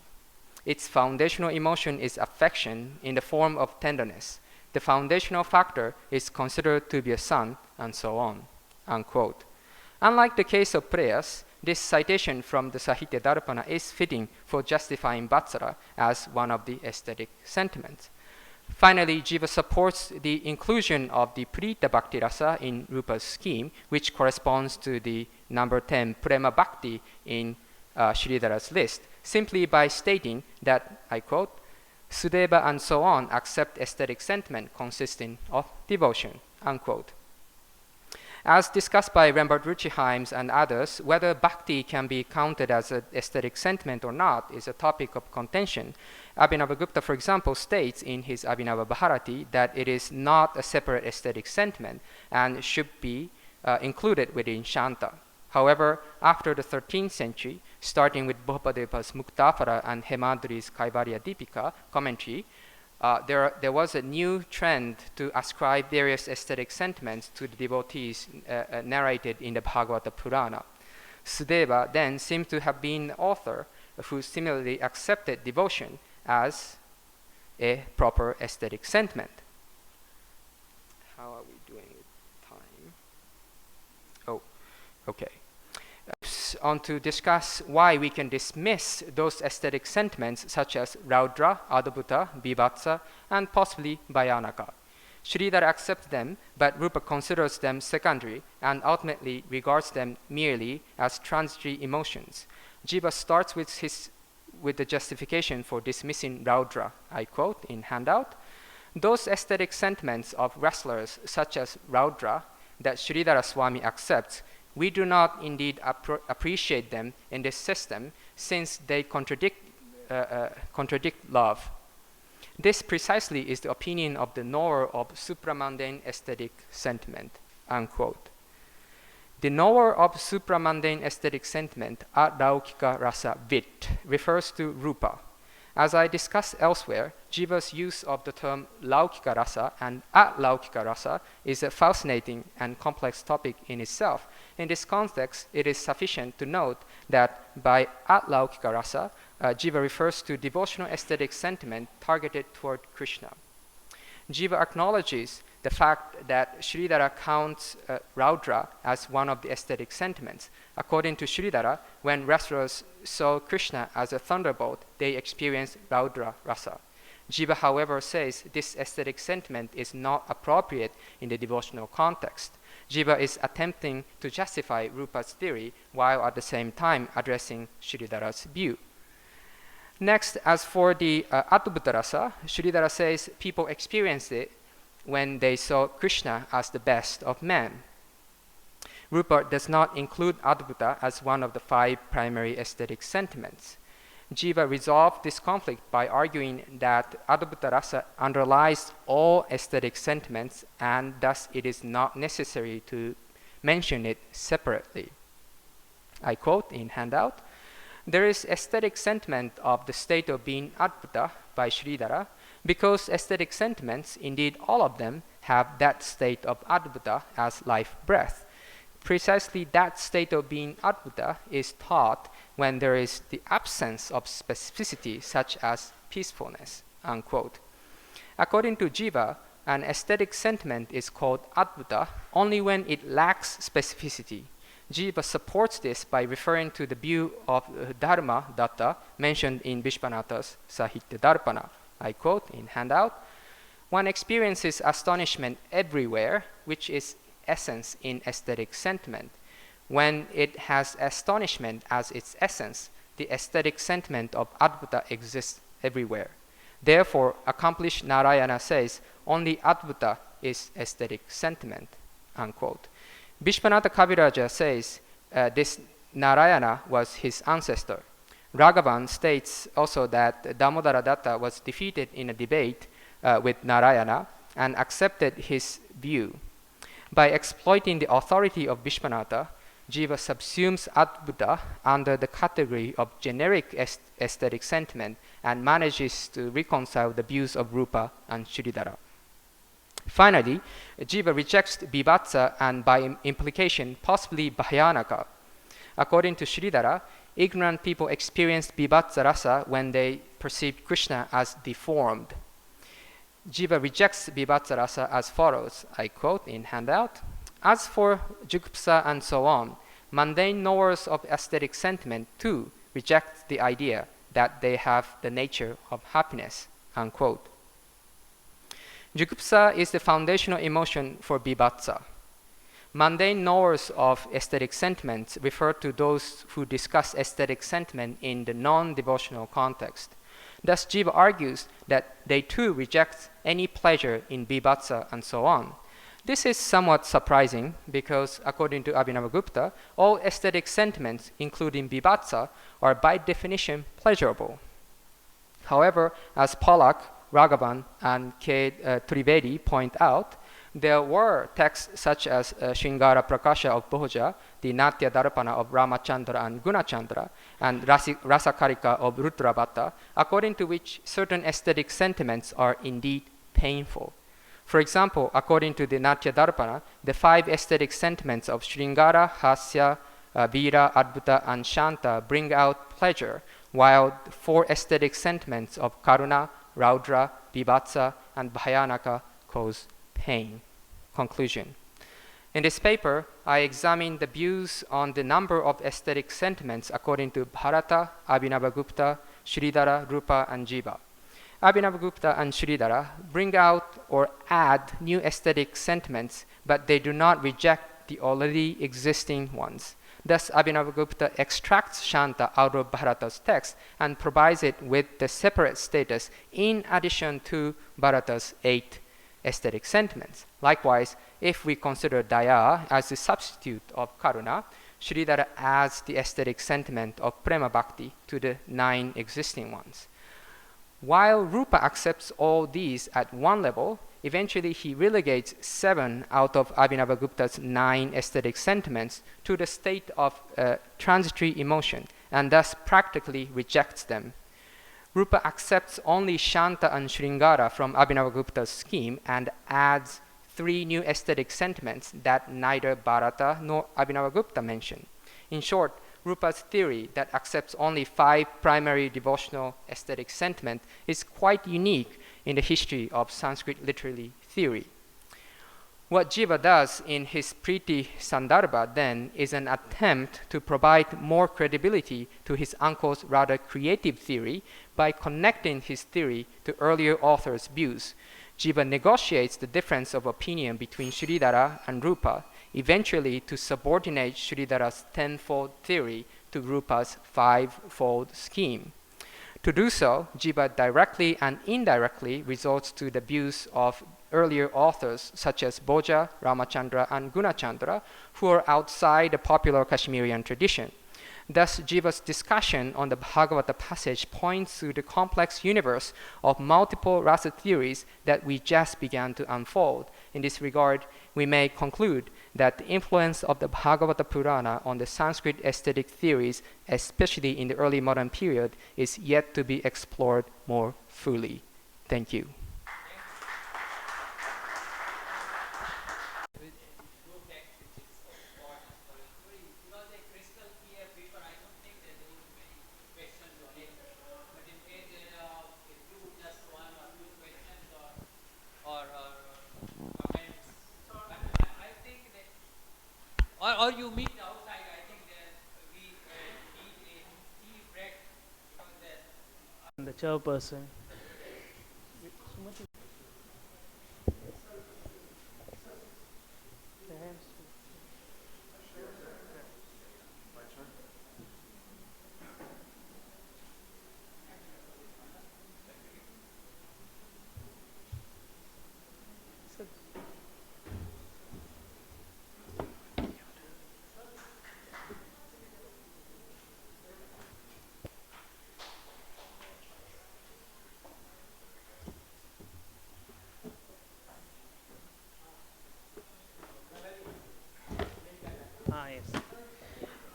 Its foundational emotion is affection in the form of tenderness. The foundational factor is considered to be a son, and so on. Unquote. Unlike the case of prayas, this citation from the Sahitya Darpana is fitting for justifying Vatsara as one of the aesthetic sentiments. Finally, Jiva supports the inclusion of the Prita Bhakti Rasa in Rupa's scheme, which corresponds to the number 10 Prema Bhakti in Sridhara's list, simply by stating that, I quote, Sudeva and so on accept aesthetic sentiment consisting of devotion, unquote. As discussed by Rembert Ruchiheims and others, whether bhakti can be counted as an aesthetic sentiment or not is a topic of contention. Abhinavagupta, for example, states in his Abhinava Bharati that it is not a separate aesthetic sentiment and should be included within Shanta. However, after the 13th century, starting with Bhopadeva's Muktafara and Hemadri's Kaivalya Deepika commentary, there was a new trend to ascribe various aesthetic sentiments to the devotees narrated in the Bhagavata Purana. Sudeva then seemed to have been the author who similarly accepted devotion as a proper aesthetic sentiment. How are we doing with time? Oh, okay. On to discuss why we can dismiss those aesthetic sentiments such as Raudra, Adabhuta, Vivatsa, and possibly Bhayanaka. Sridhara accepts them, but Rupa considers them secondary and ultimately regards them merely as transitory emotions. Jiva starts with the justification for dismissing Raudra. I quote in handout, those aesthetic sentiments of wrestlers such as Raudra that Sridhara Swami accepts, we do not indeed appreciate them in this system since they contradict love. This precisely is the opinion of the knower of supramundane aesthetic sentiment, unquote. The knower of supramundane aesthetic sentiment, alaukika rasa vit, refers to Rupa. As I discussed elsewhere, Jiva's use of the term laukika rasa and alaukika rasa is a fascinating and complex topic in itself. In this context, it is sufficient to note that by alaukika rasa, Jiva refers to devotional aesthetic sentiment targeted toward Krishna. Jiva acknowledges the fact that Sridhara counts Raudra as one of the aesthetic sentiments. According to Sridhara, when wrestlers saw Krishna as a thunderbolt, they experienced Raudra Rasa. Jiva, however, says this aesthetic sentiment is not appropriate in the devotional context. Jiva is attempting to justify Rupa's theory while at the same time addressing Sridhara's view. Next, as for the Adbhuta Rasa, Sridhara says people experienced it when they saw Krishna as the best of men. Rupa does not include Adbhuta as one of the 5 primary aesthetic sentiments. Jiva resolved this conflict by arguing that Adbhuta Rasa underlies all aesthetic sentiments and thus it is not necessary to mention it separately. I quote in handout, "There is aesthetic sentiment of the state of being Adbhuta by Sridhara because aesthetic sentiments, indeed all of them, have that state of Adbhuta as life breath. Precisely that state of being Adbhuta is taught when there is the absence of specificity such as peacefulness." Unquote. According to Jiva, an aesthetic sentiment is called Adbhuta only when it lacks specificity. Jiva supports this by referring to the view of Dharma Datta mentioned in Vishwanatha's Sahitya Darpana. I quote in handout, "One experiences astonishment everywhere, which is essence in aesthetic sentiment. When it has astonishment as its essence, the aesthetic sentiment of Adbhuta exists everywhere. Therefore, accomplished Narayana says, only Adbhuta is aesthetic sentiment." Unquote. Vishwanatha Kaviraja says this Narayana was his ancestor. Raghavan states also that Damodara Datta was defeated in a debate with Narayana and accepted his view. By exploiting the authority of Vishwanatha, Jiva subsumes Adbhuta under the category of generic aesthetic sentiment and manages to reconcile the views of Rupa and Sridhara. Finally, Jiva rejects Vivatsa and by implication possibly Bhayanaka. According to Sridhara, ignorant people experienced Vivatsa Rasa when they perceived Krishna as deformed. Jiva rejects Vivatsa Rasa as follows, I quote in handout, "As for Jugupsa and so on, mundane knowers of aesthetic sentiment too reject the idea that they have the nature of happiness." Unquote. Jugupsa is the foundational emotion for Vivatsa. Mundane knowers of aesthetic sentiments refer to those who discuss aesthetic sentiment in the non-devotional context. Thus, Jiva argues that they too reject any pleasure in Vivatsa and so on. This is somewhat surprising because, according to Abhinavagupta, all aesthetic sentiments, including Vivatsa, are by definition pleasurable. However, as Palak, Raghavan, and K. Trivedi point out, there were texts such as Shringara Prakasha of Bhoja, the Natya Darpana of Ramachandra and Gunachandra, and Rasakarika of Rudrabhatta, according to which certain aesthetic sentiments are indeed painful. For example, according to the Natya Darpana, the 5 aesthetic sentiments of Shringara, Hasya, Vira, Adbhuta, and Shanta bring out pleasure, while the 4 aesthetic sentiments of Karuna, Raudra, Vivatsa, and Bhayanaka cause pain. Conclusion. In this paper, I examined the views on the number of aesthetic sentiments according to Bharata, Abhinavagupta, Sridhara, Rupa, and Jiva. Abhinavagupta and Sridhara bring out or add new aesthetic sentiments, but they do not reject the already existing ones. Thus, Abhinavagupta extracts Shanta out of Bharata's text and provides it with the separate status in addition to Bharata's 8 aesthetic sentiments. Likewise, if we consider Daya as the substitute of Karuna, Sridhara adds the aesthetic sentiment of Prema Bhakti to the 9 existing ones. While Rupa accepts all these at one level, eventually he relegates 7 out of Abhinavagupta's 9 aesthetic sentiments to the state of transitory emotion and thus practically rejects them. Rupa accepts only Shanta and Shringara from Abhinavagupta's scheme and adds 3 new aesthetic sentiments that neither Bharata nor Abhinavagupta mention. In short, Rupa's theory that accepts only 5 primary devotional aesthetic sentiments is quite unique in the history of Sanskrit literary theory. What Jiva does in his Priti Sandarbha then is an attempt to provide more credibility to his uncle's rather creative theory by connecting his theory to earlier authors' views. Jiva negotiates the difference of opinion between Sridhara and Rupa, eventually to subordinate Sridhara's 10-fold theory to Rupa's 5-fold scheme. To do so, Jiva directly and indirectly resorts to the views of earlier authors such as Bhoja, Ramachandra, and Gunachandra, who are outside the popular Kashmirian tradition. Thus, Jiva's discussion on the Bhagavata passage points to the complex universe of multiple rasa theories that we just began to unfold. In this regard, we may conclude that the influence of the Bhagavata Purana on the Sanskrit aesthetic theories, especially in the early modern period, is yet to be explored more fully. Thank you. Or you meet outside, I think that we need a tea break because The chairperson. Yes.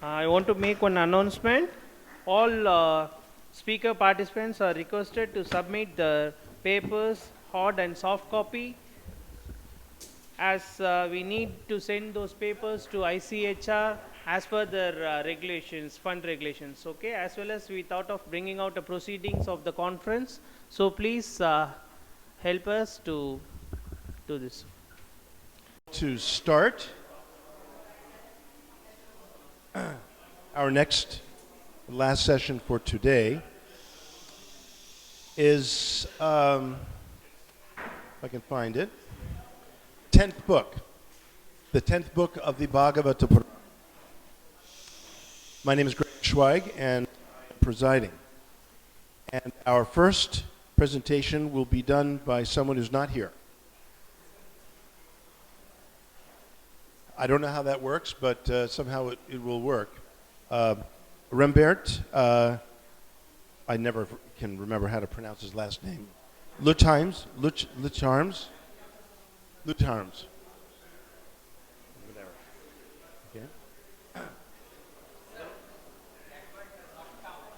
I want to make one announcement. All speaker participants are requested to submit the papers, hard and soft copy, as we need to send those papers to ICHR as per their regulations, fund regulations, okay? As well as we thought of bringing out the proceedings of the conference. So please help us to do this. To start our last session for today is, if I can find it, 10th book, the 10th book of the Bhagavata Purana. My name is Greg Schweig and I'm presiding. And our first presentation will be done by someone who's not here. I don't know how that works, but somehow it will work. Rembert, I never can remember how to pronounce his last name. Lutarms. Whatever. Okay.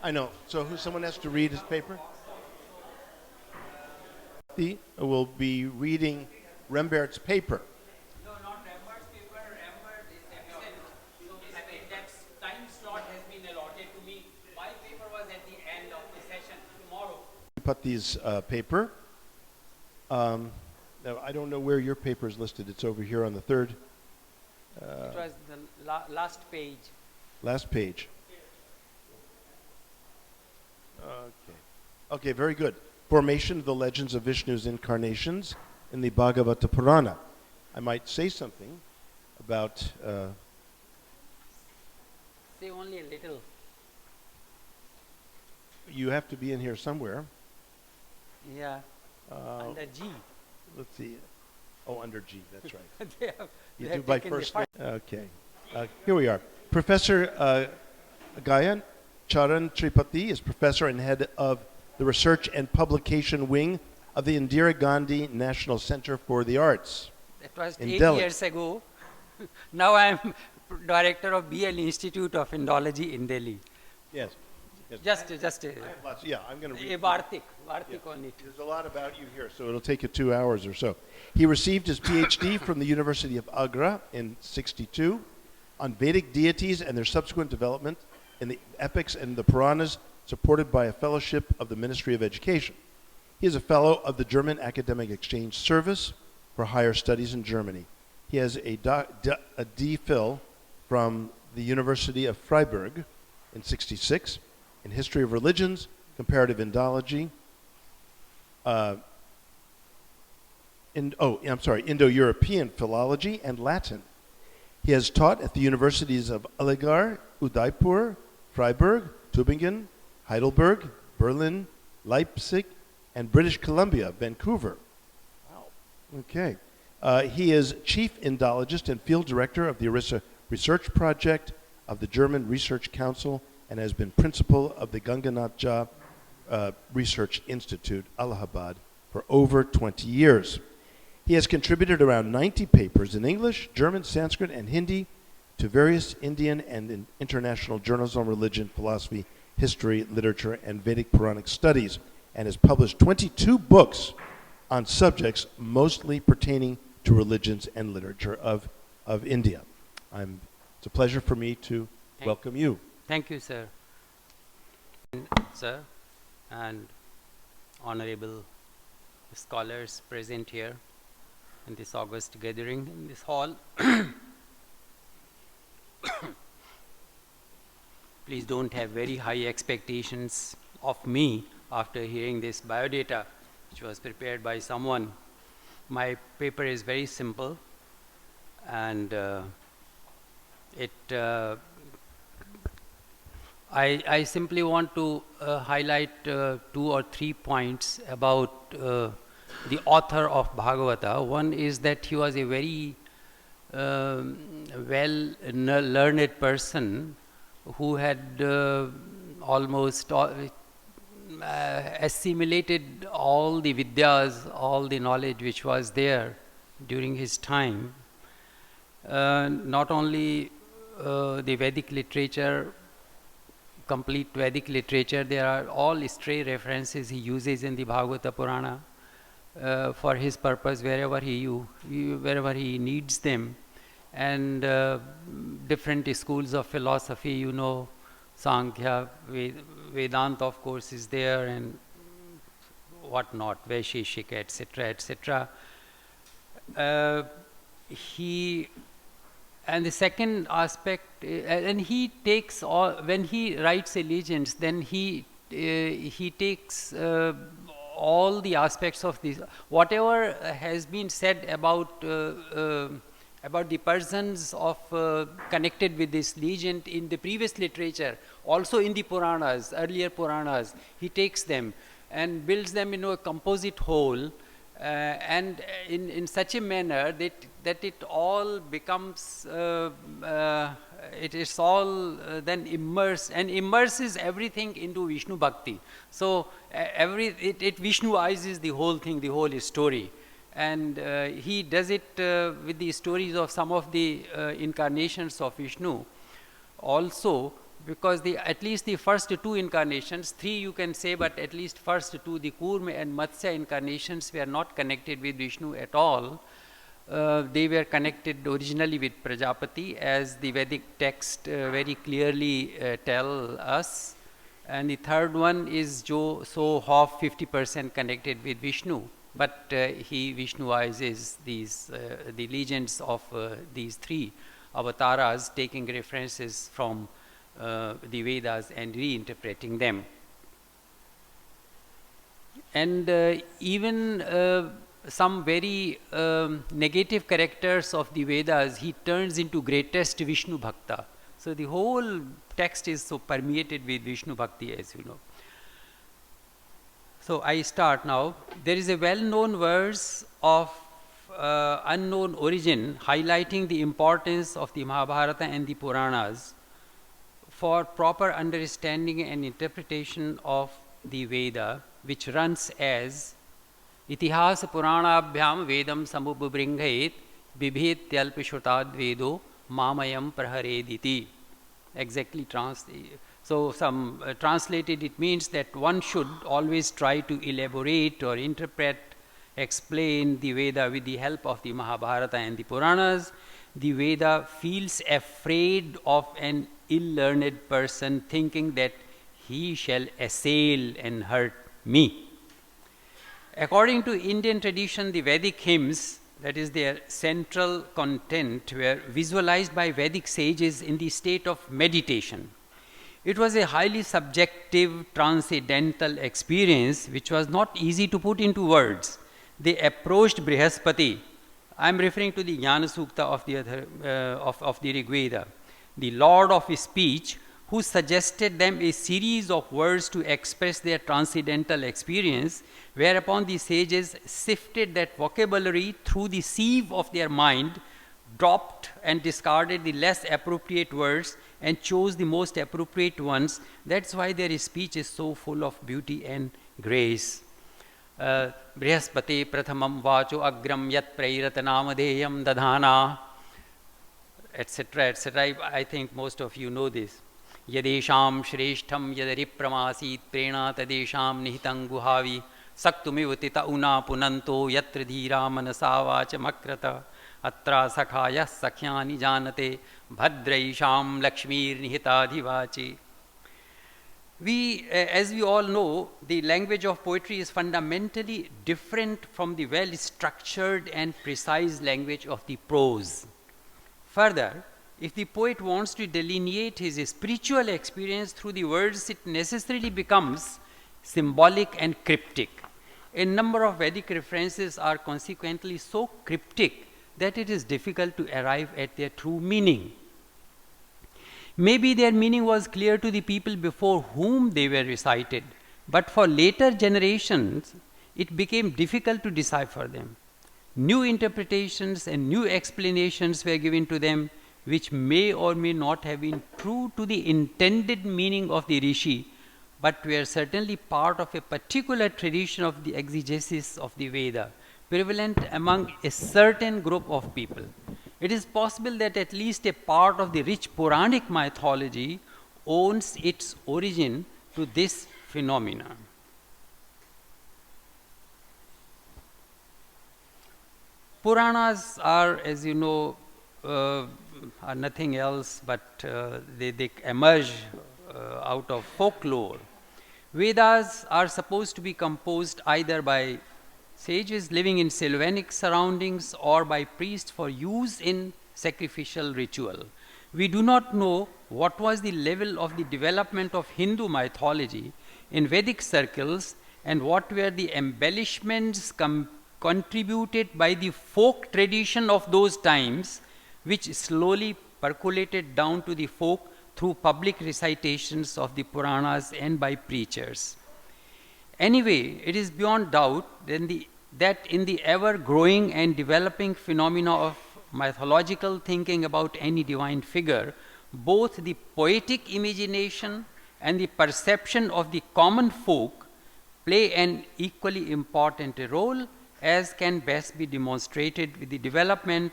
I know. So someone has to read his paper? He will be reading Rembert's paper. Putty's paper. Now, I don't know where your paper is listed. It's over here on the third. it was the last page. Last page. Okay, very good. Formation of the legends of Vishnu's incarnations in the Bhagavata Purana. I might say something about... Say only a little. You have to be in here somewhere. Yeah, under G. Let's see. Oh, under G, that's right. They have- You they do have by taken the first fi- name? Okay. Here we are. Professor Gayan Charan Tripathi is professor and head of the Research and Publication Wing of the Indira Gandhi National Center for the Arts. That was in 8 Delhi. years ago. Now I am director of BL Institute of Indology in Delhi. Yes. Just Yeah, I'm going to read. a Bhartik on it. There's a lot about you here, so it'll take you 2 hours or so. He received his PhD from the University of Agra in '62 on Vedic deities and their subsequent development in the epics and the Puranas, supported by a fellowship of the Ministry of Education. He is a fellow of the German Academic Exchange Service for Higher Studies in Germany. He has a D.Phil from the University of Freiburg in '66 in History of Religions, Comparative Indology, Indo-European Philology, and Latin. He has taught at the universities of Algar, Udaipur, Freiburg, Tübingen, Heidelberg, Berlin, Leipzig, and British Columbia, Vancouver. Wow. Okay. He is Chief Indologist and Field Director of the Rasa Research Project of the German Research Council and has been Principal of the Ganganath Research Institute, Allahabad, for over 20 years. He has contributed around 90 papers in English, German, Sanskrit, and Hindi to various Indian and international journals on religion, philosophy, history, literature, and Vedic Puranic studies, and has published 22 books on subjects mostly pertaining to religions and literature of India. It's a pleasure for me to welcome you. Thank you, sir. Sir, and honorable scholars present here in this august gathering in this hall. Please don't have very high expectations of me after hearing this biodata, which was prepared by someone. My paper is very simple, and I simply want to highlight 2 or 3 points about the author of Bhagavata. One is that he was a very well-learned person who had almost assimilated all the vidyas, all the knowledge which was there during his time. Not only the Vedic literature, complete Vedic literature, there are all stray references he uses in the Bhagavata Purana for his purpose wherever he needs them. And different schools of philosophy, you know, Sankhya, Vedanta of course is there, and whatnot, Vaisheshika, etc., etc. And the second aspect, and he takes all, when he writes a legends, then he takes all the aspects of this, whatever has been said about the persons of connected with this legend in the previous literature, also in the Puranas, earlier Puranas, he takes them and builds them into a composite whole, and in such a manner that it all becomes, it is all then immerses everything into Vishnu Bhakti. So it Vishnuizes the whole thing, the whole story. And he does it with the stories of some of the incarnations of Vishnu also, because at least the first 2 incarnations, 3 you can say, but at least first 2, the Kurma and Matsya incarnations were not connected with Vishnu at all. They were connected originally with Prajapati, as the Vedic text very clearly tell us. And the third one is so half 50% connected with Vishnu. But he Vishnuizes these the legends of these 3 avatars, taking references from the Vedas and reinterpreting them. And even some very negative characters of the Vedas, he turns into greatest Vishnu Bhakta. So the whole text is so permeated with Vishnu Bhakti, as you know. So I start now. There is a well-known verse of unknown origin highlighting the importance of the Mahabharata and the Puranas for proper understanding and interpretation of the Veda, which runs as Itihasa Puranabhyam Vedam Samubhringhet Bibhet Tyalpishutad Vedo Mamayam Praharediti. Exactly so some translated, it means that one should always try to elaborate or interpret, explain the Veda with the help of the Mahabharata and the Puranas. The Veda feels afraid of an ill-learned person thinking that he shall assail and hurt me. According to Indian tradition, the Vedic hymns, that is their central content, were visualized by Vedic sages in the state of meditation. It was a highly subjective, transcendental experience which was not easy to put into words. They approached Brihaspati. I am referring to the Jnana Sukta of the Rig Veda, the lord of speech, who suggested them a series of words to express their transcendental experience, whereupon the sages sifted that vocabulary through the sieve of their mind, dropped and discarded the less appropriate words, and chose the most appropriate ones. That's why their speech is so full of beauty and grace. Brihaspati prathamam vacho agram yat prairatanamodeyam dadhana, etc., etc. I think most of you know this. Yadesham shreshtham yadaripramasit prena tadesham nihitam guhavi saktumivutita una punanto yatra dhira manasavacha makrata atra sakhaya sakhyani janate bhadraisham lakshmir nihitadhivachi. As we all know, the language of poetry is fundamentally different from the well-structured and precise language of the prose. Further, if the poet wants to delineate his spiritual experience through the words, it necessarily becomes symbolic and cryptic. A number of Vedic references are consequently so cryptic that it is difficult to arrive at their true meaning. Maybe their meaning was clear to the people before whom they were recited, but for later generations, it became difficult to decipher them. New interpretations and new explanations were given to them, which may or may not have been true to the intended meaning of the Rishi, but were certainly part of a particular tradition of the exegesis of the Veda, prevalent among a certain group of people. It is possible that at least a part of the rich Puranic mythology owes its origin to this phenomenon. Puranas are, as you know, are nothing else but they emerge out of folklore. Vedas are supposed to be composed either by sages living in Sylvanic surroundings or by priests for use in sacrificial ritual. We do not know what was the level of the development of Hindu mythology in Vedic circles and what were the embellishments contributed by the folk tradition of those times, which slowly percolated down to the folk through public recitations of the Puranas and by preachers. Anyway, it is beyond doubt that in the ever-growing and developing phenomena of mythological thinking about any divine figure, both the poetic imagination and the perception of the common folk play an equally important role, as can best be demonstrated with the development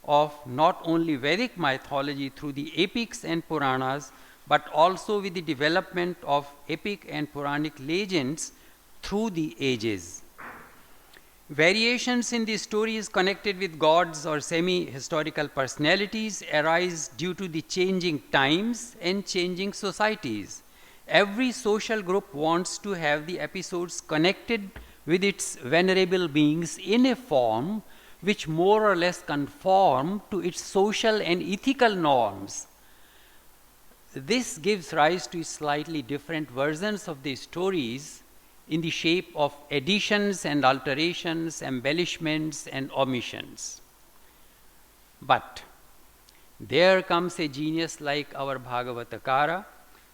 of not only Vedic mythology through the epics and Puranas, but also with the development of epic and Puranic legends through the ages. Variations in the stories connected with gods or semi-historical personalities arise due to the changing times and changing societies. Every social group wants to have the episodes connected with its venerable beings in a form which more or less conform to its social and ethical norms. This gives rise to slightly different versions of the stories in the shape of additions and alterations, embellishments and omissions. But there comes a genius like our Bhagavatakara,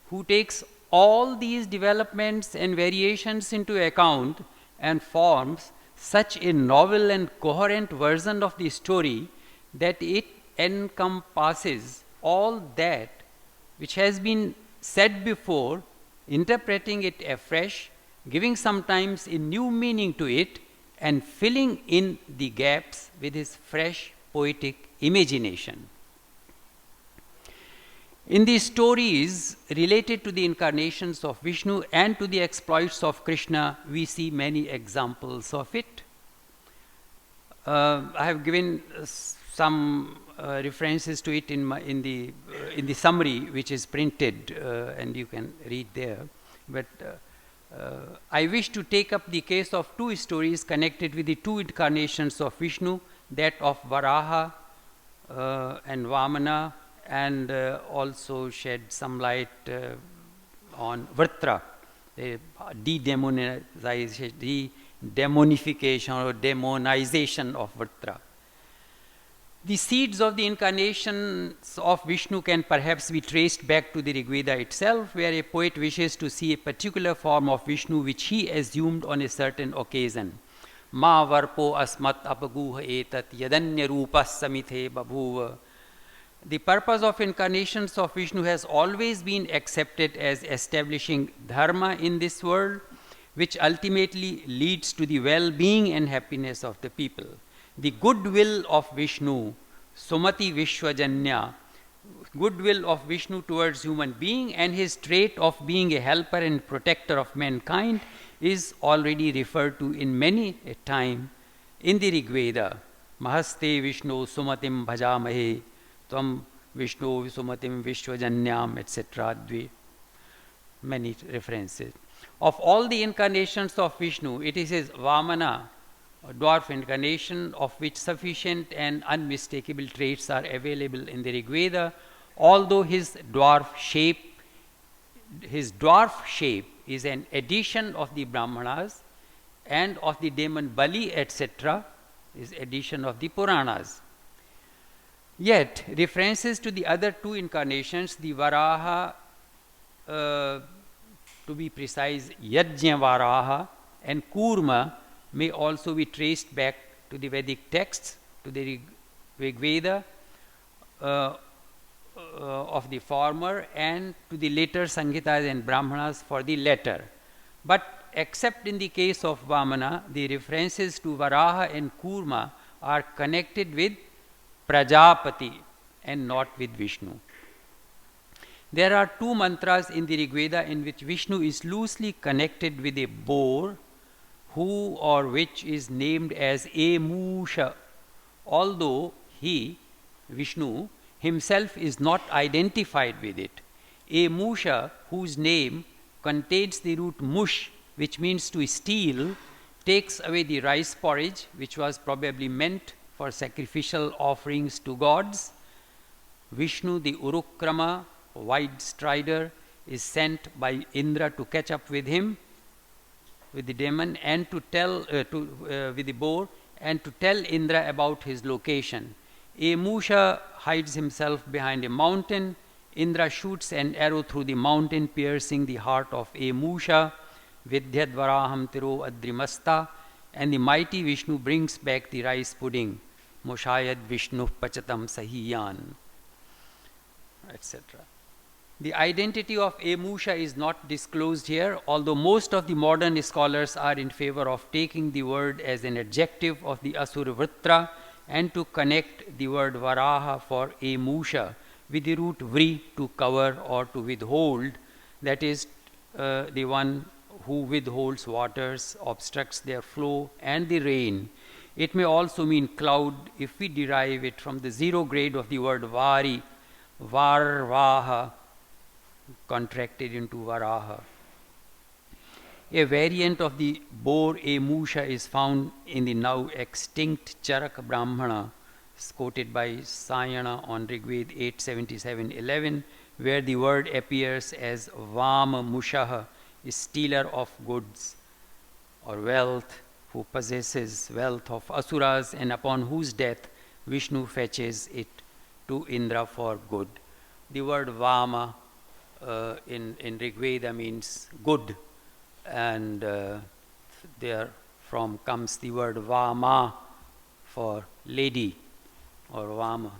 who takes all these developments and variations into account and forms such a novel and coherent version of the story that it encompasses all that which has been said before, interpreting it afresh, giving sometimes a new meaning to it, and filling in the gaps with his fresh poetic imagination. In the stories related to the incarnations of Vishnu and to the exploits of Krishna, we see many examples of it. I have given some references to it in the summary which is printed, and you can read there. But I wish to take up the case of two stories connected with the two incarnations of Vishnu, that of Varaha and Vamana, and also shed some light on Vrtra, the demonification or demonization of Vrtra. The seeds of the incarnations of Vishnu can perhaps be traced back to the Rig Veda itself, where a poet wishes to see a particular form of Vishnu which he assumed on a certain occasion. Ma varpo asmat apaguha etat yadanya rupas samithe babhuva. The purpose of incarnations of Vishnu has always been accepted as establishing dharma in this world, which ultimately leads to the well-being and happiness of the people. The goodwill of Vishnu, Sumati Vishwajanya, goodwill of Vishnu towards human being, and his trait of being a helper and protector of mankind is already referred to in many a time in the Rig Veda. Mahaste Vishnu Sumatim Bhajamahe, Tvam Vishnu Sumatim Vishwajanyam, etc. Many references. Of all the incarnations of Vishnu, it is his Vamana, a dwarf incarnation, of which sufficient and unmistakable traits are available in the Rig Veda, although his dwarf shape is an addition of the Brahmanas, and of the demon Bali, etc., is addition of the Puranas. Yet, references to the other two incarnations, the Varaha, to be precise, Yajna Varaha, and Kurma, may also be traced back to the Vedic texts, to the Rig Veda of the former, and to the later Samhitas and Brahmanas for the latter. But except in the case of Vamana, the references to Varaha and Kurma are connected with Prajapati and not with Vishnu. There are two mantras in the Rig Veda in which Vishnu is loosely connected with a boar, who or which is named as Emusha, although he, Vishnu, himself is not identified with it. Emusha, whose name contains the root mush, which means to steal, takes away the rice porridge, which was probably meant for sacrificial offerings to gods. Vishnu, the Urukrama, wide strider, is sent by Indra to catch up with him, with the demon, and to tell with the boar, and to tell Indra about his location. Emusha hides himself behind a mountain. Indra shoots an arrow through the mountain, piercing the heart of Emusha. Vidyadvaraham tiro adrimasta, and the mighty Vishnu brings back the rice pudding. Moshayad Vishnu pachatam sahiyan, etc. The identity of Emusha is not disclosed here, although most of the modern scholars are in favor of taking the word as an adjective of the Asura Vrtra, and to connect the word Varaha for Emusha with the root Vri, to cover or to withhold, that is, the one who withholds waters, obstructs their flow, and the rain. It may also mean cloud if we derive it from the zero grade of the word Vari, Varvaha, contracted into Varaha. A variant of the boar Emusha is found in the now extinct Charak Brahmana, quoted by Sayana on Rigved 877:11, where the word appears as Vama Mushaha, stealer of goods or wealth, who possesses wealth of Asuras, and upon whose death Vishnu fetches it to Indra for good. The word Vama in Rigveda means good, and therefrom comes the word Vama for lady, or Vama,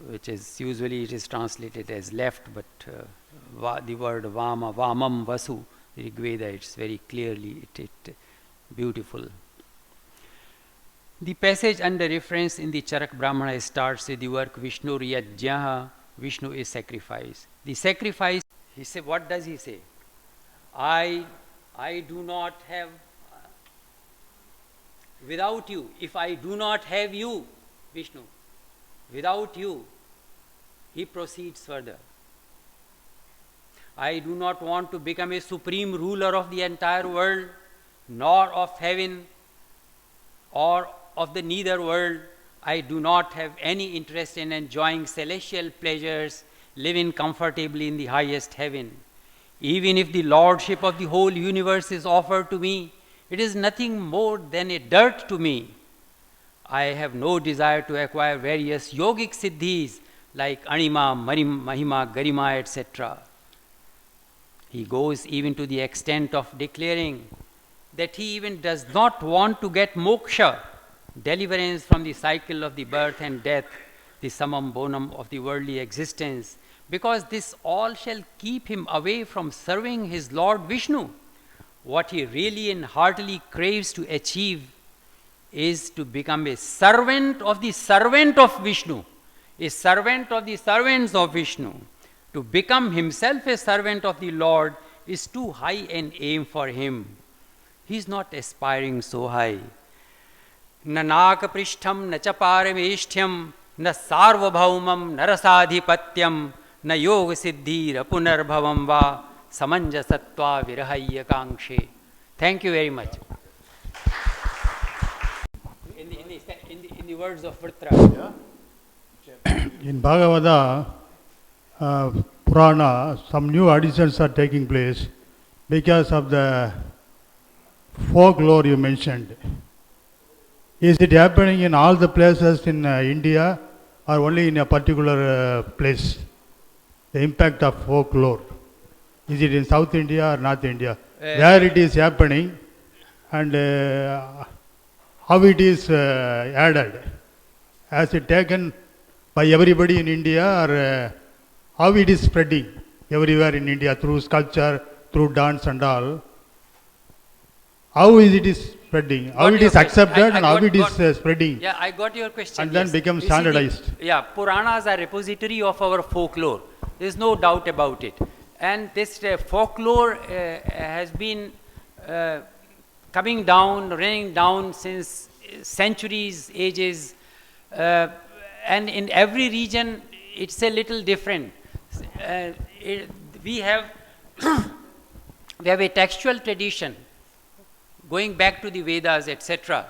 which is usually it is translated as left, but the word Vama, Vamam Vasu, Rigveda, it's very clearly it beautiful. The passage under reference in the Charak Brahmana starts with the work Vishnu Riyajyaha, Vishnu is sacrifice. The sacrifice, he said, what does he say? I do not have without you, if I do not have you, Vishnu, without you, he proceeds further. I do not want to become a supreme ruler of the entire world, nor of heaven, or of the nether world. I do not have any interest in enjoying celestial pleasures, living comfortably in the highest heaven. Even if the lordship of the whole universe is offered to me, it is nothing more than a dirt to me. I have no desire to acquire various yogic siddhis like Anima, Mahima, Garima, etc. He goes even to the extent of declaring that he even does not want to get moksha, deliverance from the cycle of the birth and death, the summum bonum of the worldly existence, because this all shall keep him away from serving his Lord Vishnu. What he really and heartily craves to achieve is to become a servant of the servant of Vishnu, a servant of the servants of Vishnu. To become himself a servant of the Lord is too high an aim for him. He is not aspiring so high. Na nakaprishtham, na cha parameshtham, na sarvabhaumam, na rasadhipatyam, na yoga siddhir punarbhavam va samanjasatva virahayya kangshe. Thank you very much. In the words of Vritra. In Bhagavata Purana, some new additions are taking place because of the folklore you mentioned. Is it happening in all the places in India or only in a particular place? The impact of folklore. Is it in South India or North India? Where it is happening and how it is added? Has it taken by everybody in India or how it is spreading everywhere in India through sculpture, through dance and all? How is it is spreading? How it is accepted and how it is spreading? Yeah, I got your question. And then become standardized. Puranas are repository of our folklore. There is no doubt about it. And this folklore has been coming down, running down since centuries, ages. And in every region, it's a little different. We have a textual tradition going back to the Vedas, etc.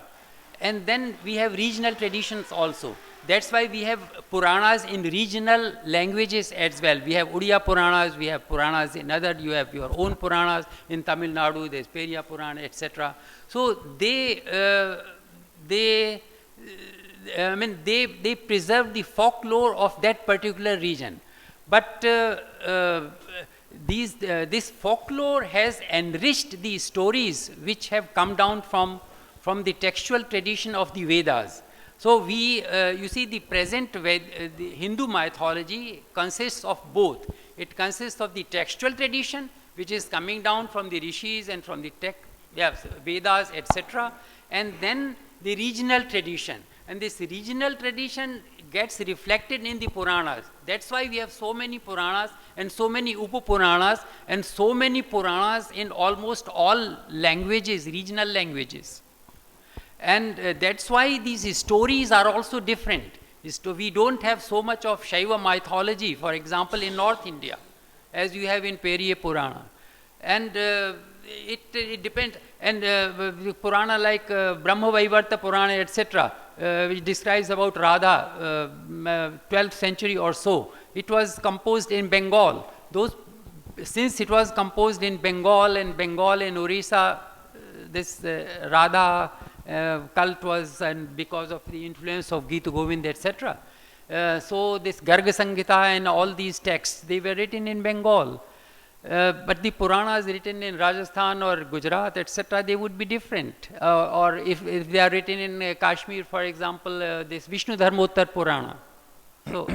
And then we have regional traditions also. That's why we have Puranas in regional languages as well. We have Odia Puranas, we have Puranas in other, you have your own Puranas. In Tamil Nadu, there's Periya Purana, etc. So they preserve the folklore of that particular region. But this folklore has enriched the stories which have come down from the textual tradition of the Vedas. So you see the present the Hindu mythology consists of both. It consists of the textual tradition which is coming down from the rishis and from the Vedas, etc. And then the regional tradition. And this regional tradition gets reflected in the Puranas. That's why we have so many Puranas and so many Upa-Puranas and so many Puranas in almost all languages, regional languages. And that's why these stories are also different. We don't have so much of Shaiva mythology, for example, in North India, as you have in Periya Purana. And it depends. And Purana like Brahma Vaivarta Purana, etc., which describes about Radha, 12th century or so. It was composed in Bengal. Since it was composed in Bengal and Orissa, this Radha cult was, and because of the influence of Gita Govind, etc. So this Garga Sangita and all these texts, they were written in Bengal. But the Puranas written in Rajasthan or Gujarat, etc., they would be different. Or if they are written in Kashmir, for example, this Vishnu Dharmottar Purana. So,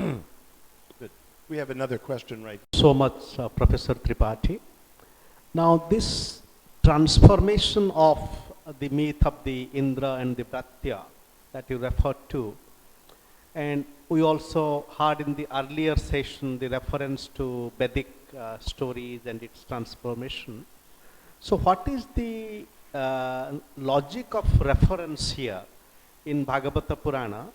good. We have another question, right? So much, Professor Tripathi. Now, this transformation of the myth of the Indra and the Bratya that you referred to, and we also heard in the earlier session the reference to Vedic stories and its transformation. So what is the logic of reference here in Bhagavata Purana,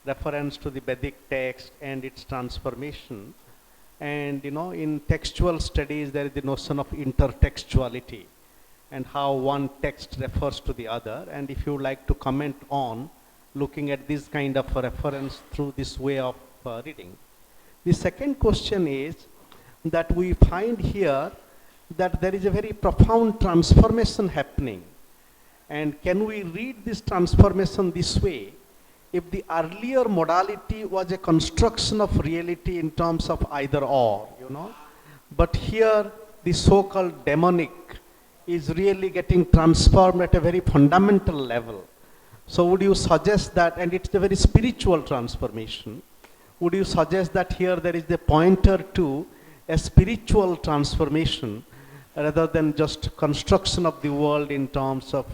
reference to the Vedic text and its transformation. And in textual studies, there is the notion of intertextuality and how one text refers to the other. And if you would like to comment on looking at this kind of a reference through this way of reading. The second question is that we find here that there is a very profound transformation happening. And can we read this transformation this way? If the earlier modality was a construction of reality in terms of either or, but here the so-called demonic is really getting transformed at a very fundamental level. So would you suggest that, and it's a very spiritual transformation, would you suggest that here there is a pointer to a spiritual transformation rather than just construction of the world in terms of,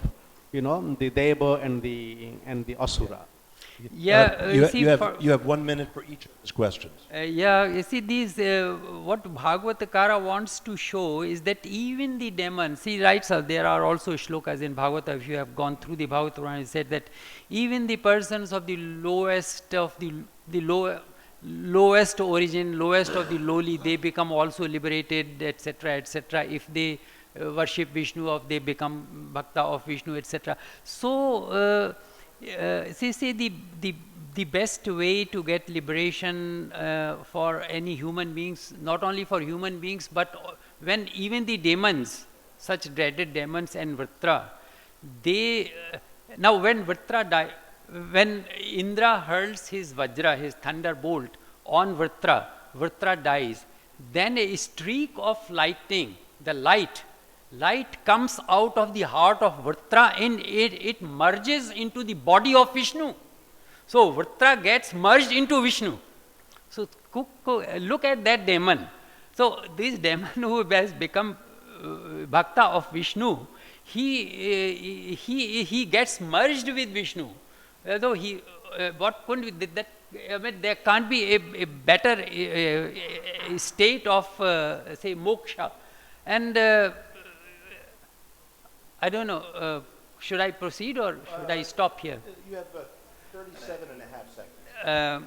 the Deva and the Asura? Yeah, you have 1 minute for each of those questions. Yeah, you see, these what Bhagavatakara wants to show is that even the demons, he writes, there are also shlokas in Bhagavata, if you have gone through the Bhagavata Purana, he said that even the persons of the lowest of the lowest origin, lowest of the lowly, they become also liberated, etc., etc. If they worship Vishnu, or they become bhakta of Vishnu, etc. So, see, the best way to get liberation for any human beings, not only for human beings, but when even the demons, such dreaded demons and Vritra, they, now when Vritra die, when Indra hurls his Vajra, his thunderbolt on Vritra, Vritra dies, then a streak of lightning, the light comes out of the heart of Vritra and it merges into the body of Vishnu. So Vritra gets merged into Vishnu. So look at that demon. So this demon who has become bhakta of Vishnu, he gets merged with Vishnu. Though what couldn't be that? I mean, there can't be a better state of say moksha. And I don't know, should I proceed or should I stop here? You have 37.5 seconds.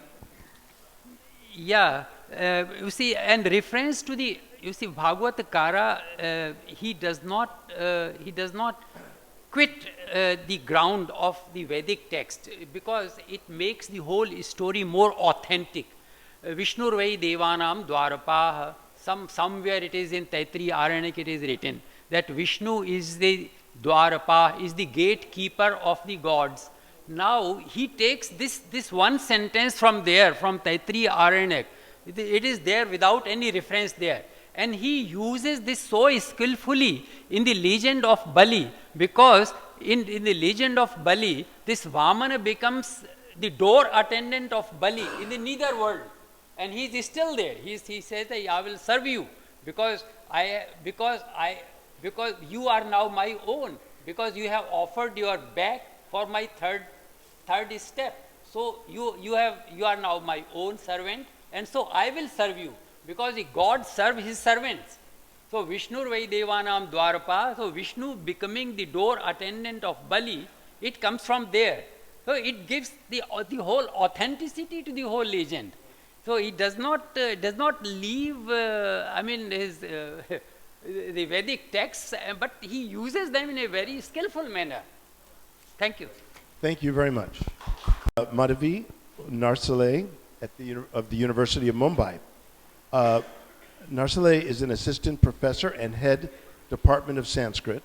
Yeah, you see, and reference to the, you see, Bhagavatakara, he does not quit the ground of the Vedic text because it makes the whole story more authentic. Vishnurvai Devanam Dwarapaha, somewhere it is in Taittiriya Aranak it is written that Vishnu is the Dwarapa, is the gatekeeper of the gods. Now he takes this one sentence from there, from Taittiriya Aranak. It is there without any reference there. And he uses this so skillfully in the legend of Bali, because in the legend of Bali, this Vamana becomes the door attendant of Bali in the nether world. And he is still there. He says that I will serve you because you are now my own, because you have offered your back for my third step. So you are now my own servant, and so I will serve you, because the God serve his servants. So Vishnur Vai Devanam Dwarapa, so Vishnu becoming the door attendant of Bali, it comes from there. So it gives the whole authenticity to the whole legend. So it does not leave his the Vedic texts, but he uses them in a very skillful manner. Thank you. Thank you very much. Madhavi Narsale of the University of Mumbai. Narsale is an assistant professor and head Department of Sanskrit,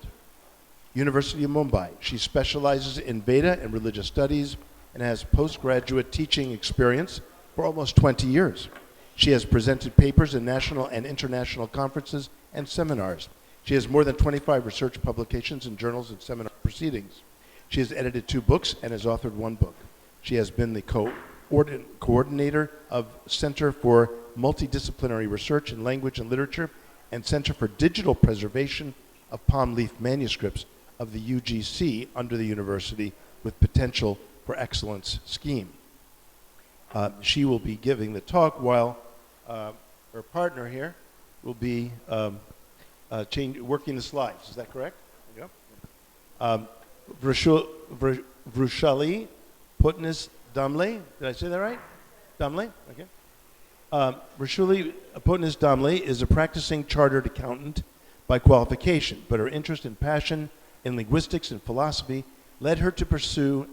University of Mumbai. She specializes in Veda and religious studies and has postgraduate teaching experience for almost 20 years. She has presented papers in national and international conferences and seminars. She has more than 25 research publications in journals and seminar proceedings. She has edited 2 books and has authored 1 book. She has been the coordinator of Center for Multidisciplinary Research in Language and Literature and Center for Digital Preservation of Palm Leaf Manuscripts of the UGC under the university with Potential for Excellence scheme. She will be giving the talk while her partner here will be working the slides. Is that correct? There you Vrushali Putnis Damle. Did I say that right? Damle? Okay. Vrushali Putnis Damle is a practicing chartered accountant by qualification, but her interest and passion in linguistics and philosophy led her to pursue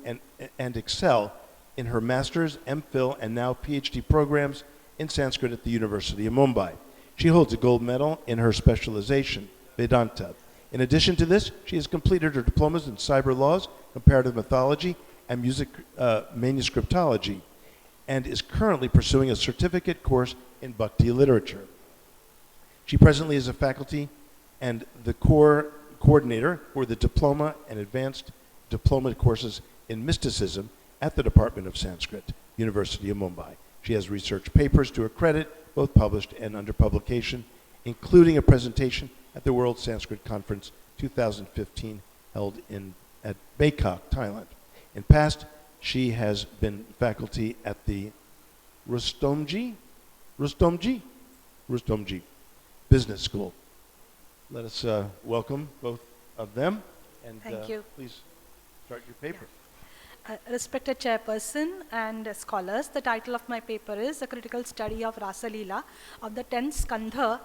and excel in her master's, MPhil, and now PhD programs in Sanskrit at the University of Mumbai. She holds a gold medal in her specialization, Vedanta. In addition to this, she has completed her diplomas in cyber laws, comparative mythology, and music manuscriptology, and is currently pursuing a certificate course in Bhakti literature. She presently is a faculty and the coordinator for the diploma and advanced diploma courses in mysticism at the Department of Sanskrit, University of Mumbai. She has research papers to her credit, both published and under publication, including a presentation at the World Sanskrit Conference 2015 held at Bangkok, Thailand. In past, she has been faculty at the Rustomjee Business School. Let us welcome both of them, and Thank you. please start your paper. Respected chairperson and scholars, the title of my paper is A Critical Study of Rasa Leela of the 10th Skandha.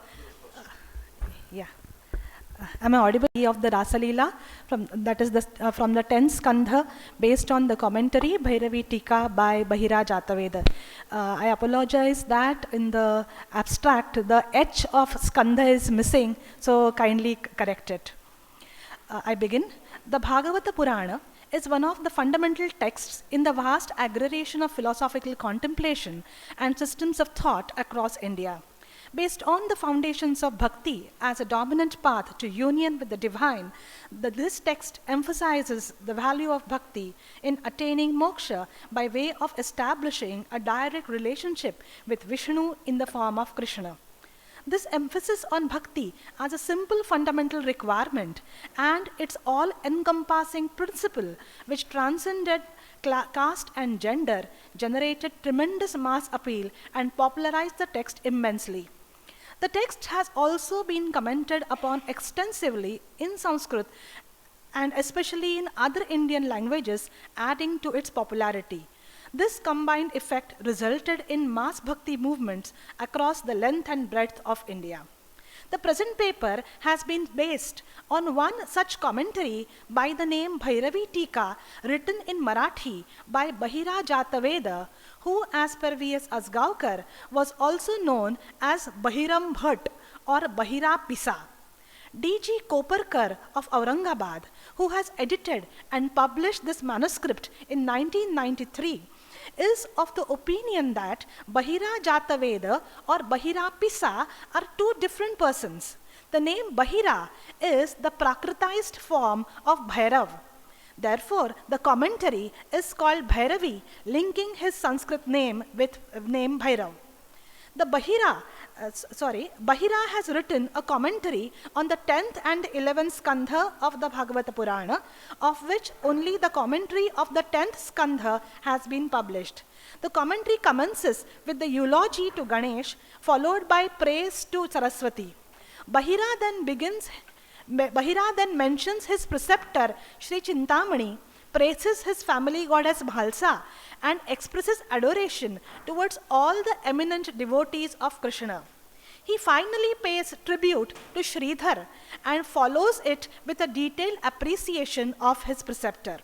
Am I audible? Of the Rasa Leela, from the 10th Skandha, based on the commentary Bhairavi Tika by Bahira Jataveda. I apologize that in the abstract the H of Skandha is missing, so kindly correct it. I begin. The Bhagavata Purana is one of the fundamental texts in the vast aggregation of philosophical contemplation and systems of thought across India. Based on the foundations of Bhakti as a dominant path to union with the divine, this text emphasizes the value of Bhakti in attaining moksha by way of establishing a direct relationship with Vishnu in the form of Krishna. This emphasis on Bhakti as a simple fundamental requirement and its all-encompassing principle, which transcended caste and gender, generated tremendous mass appeal and popularized the text immensely. The text has also been commented upon extensively in Sanskrit and especially in other Indian languages, adding to its popularity. This combined effect resulted in mass bhakti movements across the length and breadth of India. The present paper has been based on one such commentary by the name Bhairavi Tika, written in Marathi by Bahira Jataveda, who, as per V.S. Asgaonkar, was also known as Bahiram Bhatt or Bahira Pisa. D.G. Koparkar of Aurangabad, who has edited and published this manuscript in 1993, is of the opinion that Bahira Jataveda or Bahira Pisa are two different persons. The name Bahira is the prakritized form of Bhairav. Therefore, the commentary is called Bhairavi, linking his Sanskrit name with name Bhairav. The Bahira has written a commentary on the 10th and 11th Skandha of the Bhagavata Purana, of which only the commentary of the 10th Skandha has been published. The commentary commences with the eulogy to Ganesh, followed by praise to Saraswati. Bahira then mentions his preceptor, Sri Chintamani, praises his family goddess Bhalsa, and expresses adoration towards all the eminent devotees of Krishna. He finally pays tribute to Sridhar and follows it with a detailed appreciation of his preceptor.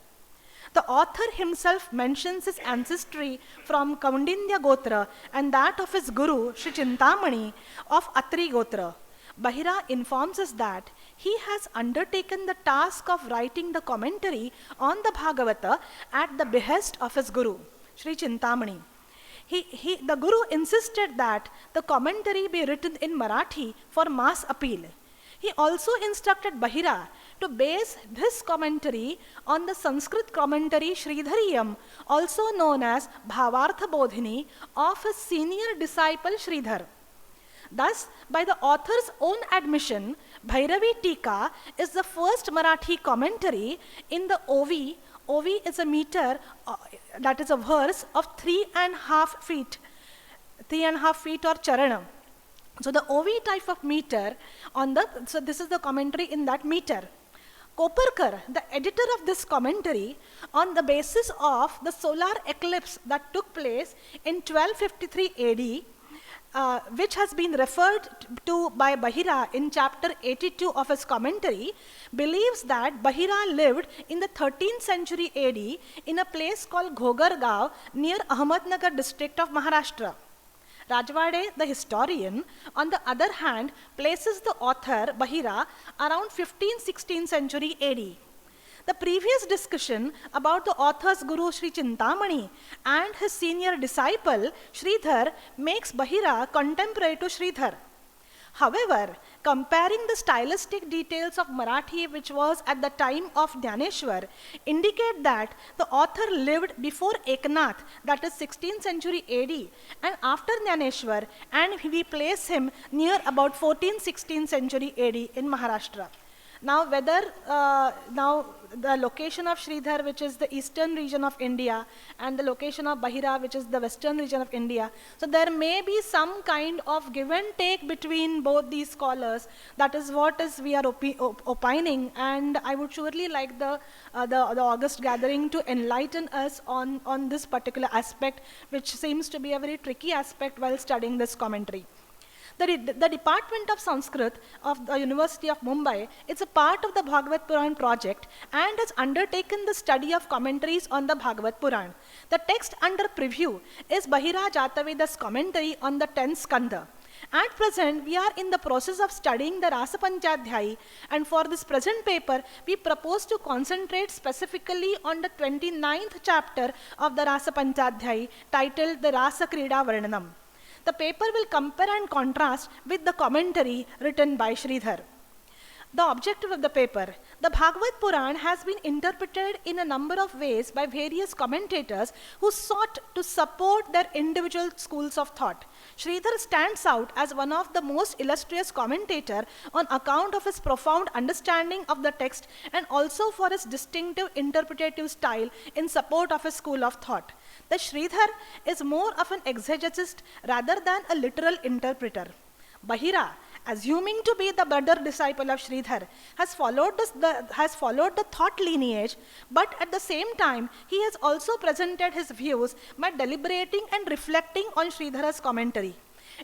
The author himself mentions his ancestry from Kaundindya Gotra and that of his guru, Sri Chintamani, of Atri Gotra. Bahira informs us that he has undertaken the task of writing the commentary on the Bhagavata at the behest of his guru, Sri Chintamani. The guru insisted that the commentary be written in Marathi for mass appeal. He also instructed Bahira to base this commentary on the Sanskrit commentary Sridhariyam, also known as Bhavartha Bodhini, of his senior disciple Sridhar. Thus, by the author's own admission, Bhairavi Tika is the first Marathi commentary in the Ovi. Ovi is a meter, that is a verse of 3.5 feet, 3.5 feet or charana. So the Ovi type of meter so this is the commentary in that meter. Koparkar, the editor of this commentary, on the basis of the solar eclipse that took place in 1253 AD, which has been referred to by Bahira in chapter 82 of his commentary, believes that Bahira lived in the 13th century AD in a place called Ghogargaon near Ahmednagar district of Maharashtra. Rajwade, the historian, on the other hand, places the author, Bahira, around 15th-16th century AD. The previous discussion about the author's guru Sri Chintamani and his senior disciple, Sridhar, makes Bahira contemporary to Sridhar. However, comparing the stylistic details of Marathi, which was at the time of Jnaneshwar, indicate that the author lived before Eknath, that is 16th century AD, and after Jnaneshwar, and we place him near about 14th-16th century AD in Maharashtra. Now, whether the location of Sridhar, which is the eastern region of India, and the location of Bahira, which is the western region of India, so there may be some kind of give and take between both these scholars. That is what we are opining, and I would surely like the August gathering to enlighten us on this particular aspect, which seems to be a very tricky aspect while studying this commentary. The Department of Sanskrit of the University of Mumbai is a part of the Bhagavata Purana project and has undertaken the study of commentaries on the Bhagavata Purana. The text under preview is Bahira Jataveda's commentary on the 10th skandha. At present, we are in the process of studying the Rasa Panchadhyayi, and for this present paper, we propose to concentrate specifically on the 29th chapter of the Rasa Panchadhyayi, titled the Rasa Krida Varnanam. The paper will compare and contrast with the commentary written by Sridhar. The objective of the paper: the Bhagavata Purana has been interpreted in a number of ways by various commentators who sought to support their individual schools of thought. Sridhar stands out as one of the most illustrious commentators on account of his profound understanding of the text and also for his distinctive interpretative style in support of his school of thought. The Sridhar is more of an exegetist rather than a literal interpreter. Bahira, assuming to be the brother disciple of Sridhar, has followed the thought lineage, but at the same time, he has also presented his views by deliberating and reflecting on Sridhar's commentary.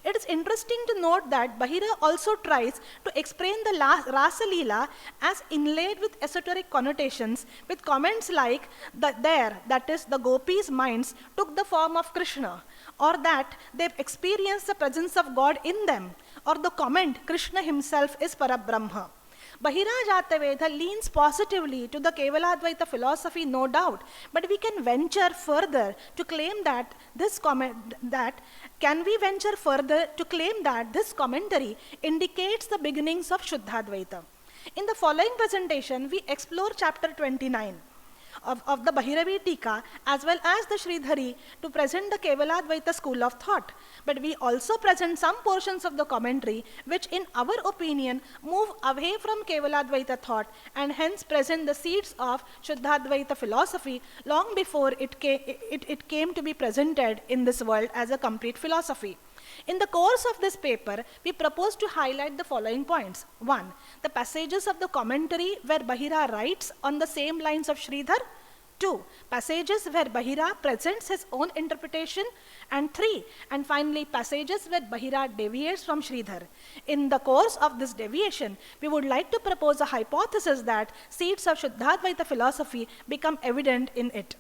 It is interesting to note that Bahira also tries to explain the Rasa Leela as inlaid with esoteric connotations, with comments like that is, the gopis' minds took the form of Krishna, or that they've experienced the presence of God in them, or the comment Krishna himself is Parabrahma. Bahira Jataveda leans positively to the Kevaladvaita philosophy, no doubt, but we can venture further to claim that this commentary indicates the beginnings of Shuddhadvaita. In the following presentation, we explore chapter 29 of the Bhairavi Tika as well as the Sridhari to present the Kevaladvaita school of thought. But we also present some portions of the commentary which in our opinion move away from Kevaladvaita thought and hence present the seeds of Shuddhadvaita philosophy long before it came to be presented in this world as a complete philosophy. In the course of this paper, we propose to highlight the following points. 1. The passages of the commentary where Bahira writes on the same lines of Sridhar. 2. Passages where Bahira presents his own interpretation. And 3. And finally, passages where Bahira deviates from Sridhar. In the course of this deviation, we would like to propose a hypothesis that seeds of Shuddhadvaita philosophy become evident in it.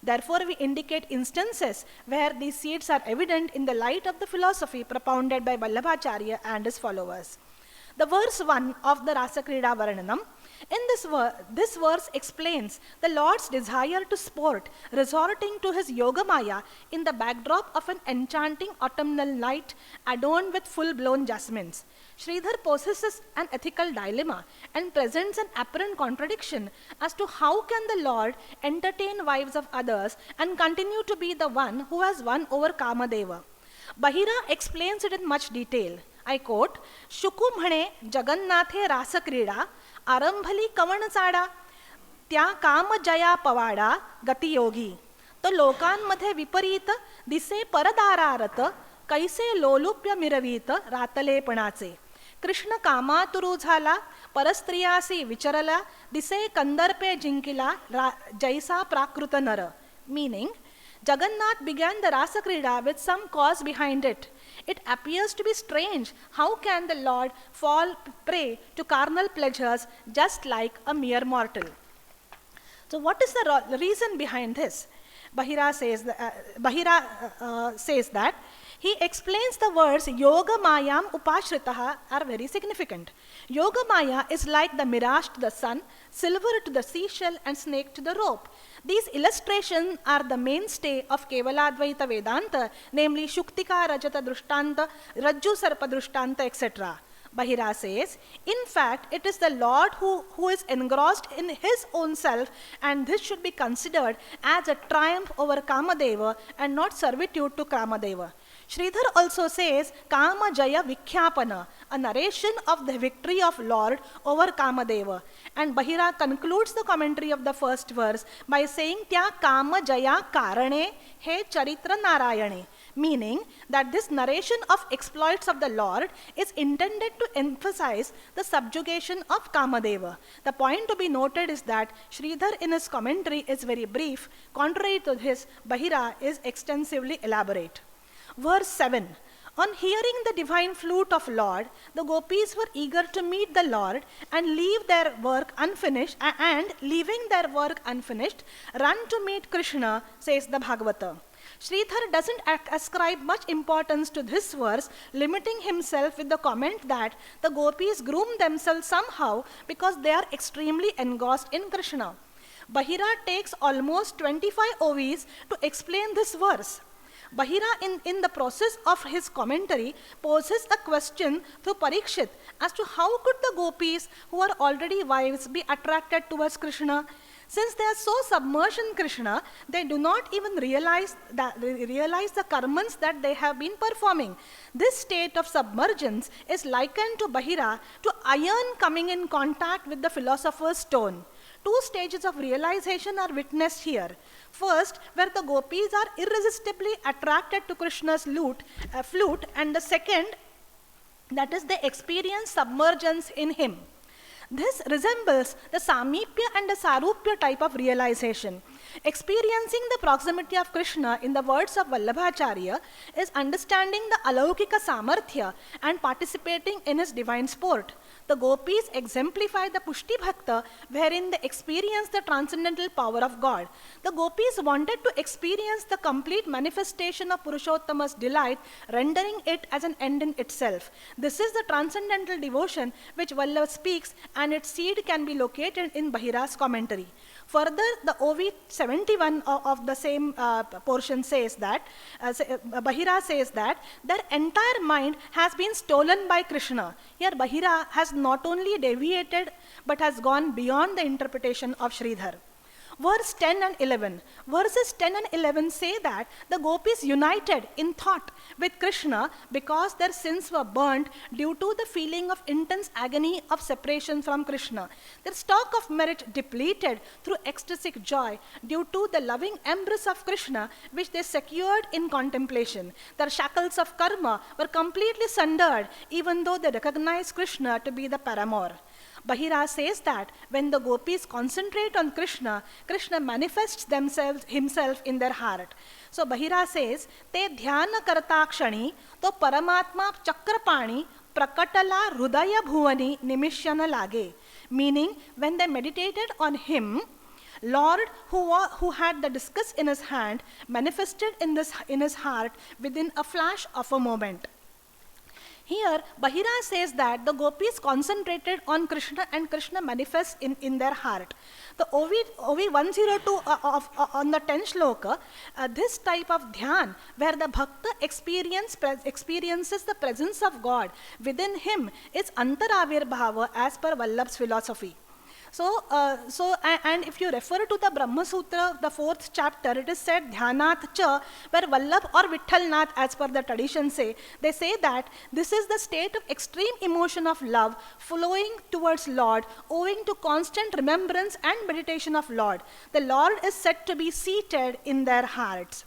Therefore, we indicate instances where these seeds are evident in the light of the philosophy propounded by Vallabhacharya and his followers. The verse 1 of the Rasa Krida Varnanam. In this verse explains the Lord's desire to sport, resorting to his Yogamaya in the backdrop of an enchanting autumnal night adorned with full-blown jasmines. Sridhar possesses an ethical dilemma and presents an apparent contradiction as to how can the Lord entertain wives of others and continue to be the one who has won over Kamadeva. Bahira explains it in much detail. I quote, "Shuku mhane Jagannathe Rasa Krida आरंभली कवण चाडा त्या काम जया पवाडा गतियोगी तो लोकांमध्ये विपरीत दिसे परदारारत कैसे लोलुप्य मिरवीत रातलेपणाचे कृष्ण कामातुरू झाला, परस्त्रियासी विचरला, दिसे कंदर्पे जिंकिला, जैसा प्राकृत नर. Meaning, Jagannath began the Rasa Krida with some cause behind it. It appears to be strange how can the Lord fall prey to carnal pleasures just like a mere mortal. So what is the reason behind this? Bahira says that he explains the words Yoga Mayam Upashritaha are very significant. Yoga Maya is like the mirage to the sun, silver to the seashell, and snake to the rope. These illustrations are the mainstay of Kevaladvaita Vedanta, namely Shuktika, Rajata Drushtanta, Rajju Sarpa Drushtanta, etc. Bahira says, in fact, it is the Lord who is engrossed in his own self, and this should be considered as a triumph over Kamadeva and not servitude to Kamadeva. Sridhar also says, Kama Jaya Vikhyapana, a narration of the victory of Lord over Kamadeva. And Bahira concludes the commentary of the first verse by saying, Tya Kama Jaya Karane He Charitra Narayane. Meaning that this narration of exploits of the Lord is intended to emphasize the subjugation of Kamadeva. The point to be noted is that Sridhar in his commentary is very brief, contrary to his, Bahira is extensively elaborate. Verse 7. On hearing the divine flute of Lord, the gopis were eager to meet the Lord and leave their work unfinished, leaving their work unfinished, run to meet Krishna, says the Bhagavata. Sridhar doesn't ascribe much importance to this verse, limiting himself with the comment that the gopis groom themselves somehow because they are extremely engrossed in Krishna. Bahira takes almost 25 OVs to explain this verse. Bahira, in the process of his commentary, poses a question through Parikshit as to how could the gopis who are already wives be attracted towards Krishna. Since they are so submerged in Krishna, they do not even realize the karmans that they have been performing. This state of submergence is likened to Bahira to iron coming in contact with the philosopher's stone. Two stages of realization are witnessed here. First, where the gopis are irresistibly attracted to Krishna's flute, and the second, that is, they experience submergence in him. This resembles the Samipya and the Sarupya type of realization. Experiencing the proximity of Krishna, in the words of Vallabhacharya, is understanding the Alaukika Samarthya and participating in his divine sport. The gopis exemplify the Pushti Bhakta, wherein they experience the transcendental power of God. The gopis wanted to experience the complete manifestation of Purushottama's delight, rendering it as an end in itself. This is the transcendental devotion which Vallabha speaks, and its seed can be located in Bahira's commentary. Further, the OV 71 of the same portion says that, Bahira says that their entire mind has been stolen by Krishna. Here Bahira has not only deviated but has gone beyond the interpretation of Sridhar. Verse 10 and 11. Verses 10 and 11 say that the gopis united in thought with Krishna because their sins were burnt due to the feeling of intense agony of separation from Krishna. Their stock of merit depleted through ecstatic joy due to the loving embrace of Krishna which they secured in contemplation. Their shackles of karma were completely sundered even though they recognized Krishna to be the paramour. Bahira says that when the gopis concentrate on Krishna, Krishna manifests himself in their heart. So Bahira says, Te dhyana kartakshani to paramatma chakrapani prakatala rudaya bhuvani nimishyana lage. Meaning, when they meditated on him, Lord, who had the discus in his hand, manifested in his heart within a flash of a moment. Here, Bahira says that the gopis concentrated on Krishna and Krishna manifests in their heart. The OV 102 on the 10th shloka, this type of dhyan, where the bhakta experiences the presence of God within him, is antaravirbhava bhava as per Vallabh's philosophy. And if you refer to the Brahma Sutra, the 4th chapter, it is said Dhyanath cha, where Vallabh or Vithalnath, as per the tradition they say that this is the state of extreme emotion of love flowing towards Lord, owing to constant remembrance and meditation of Lord. The Lord is said to be seated in their hearts.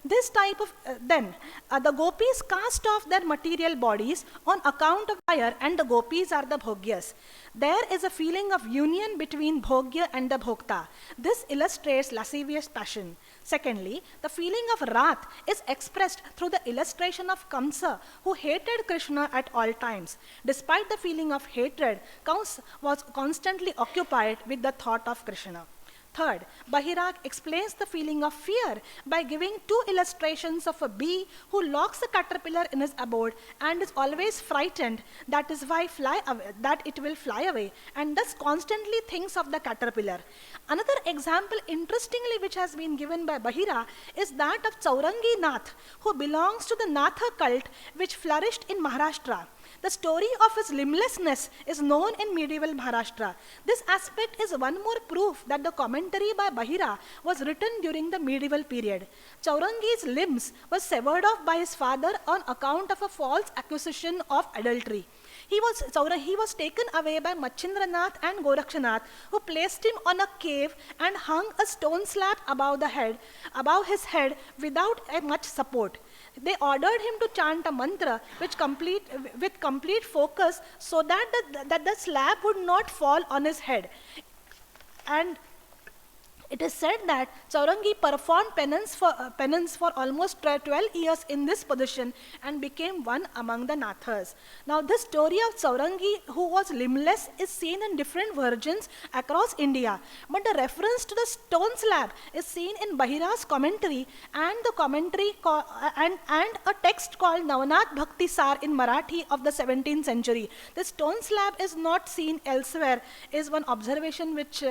This type of, the gopis cast off their material bodies on account of fire, and the gopis are the bhogyas. There is a feeling of union between bhogya and the bhokta. This illustrates lascivious passion. Secondly, the feeling of wrath is expressed through the illustration of Kamsa, who hated Krishna at all times. Despite the feeling of hatred, Kamsa was constantly occupied with the thought of Krishna. Third, Bahira explains the feeling of fear by giving two illustrations of a bee who locks a caterpillar in his abode and is always frightened that it will fly away, and thus constantly thinks of the caterpillar. Another example, interestingly, which has been given by Bahira is that of Chaurangi Nath, who belongs to the Natha cult which flourished in Maharashtra. The story of his limblessness is known in medieval Maharashtra. This aspect is one more proof that the commentary by Bahira was written during the medieval period. Chaurangi's limbs were severed off by his father on account of a false accusation of adultery. He was taken away by Machindranath and Gorakshanath, who placed him on a cave and hung a stone slab above his head without much support. They ordered him to chant a mantra with complete focus so that the slab would not fall on his head. And it is said that Chaurangi performed penance for almost 12 years in this position and became one among the Nathas. Now, this story of Chaurangi, who was limbless, is seen in different versions across India. But the reference to the stone slab is seen in Bahira's commentary and and a text called Navanath Bhakti Sar in Marathi of the 17th century. The stone slab is not seen elsewhere, is one observation which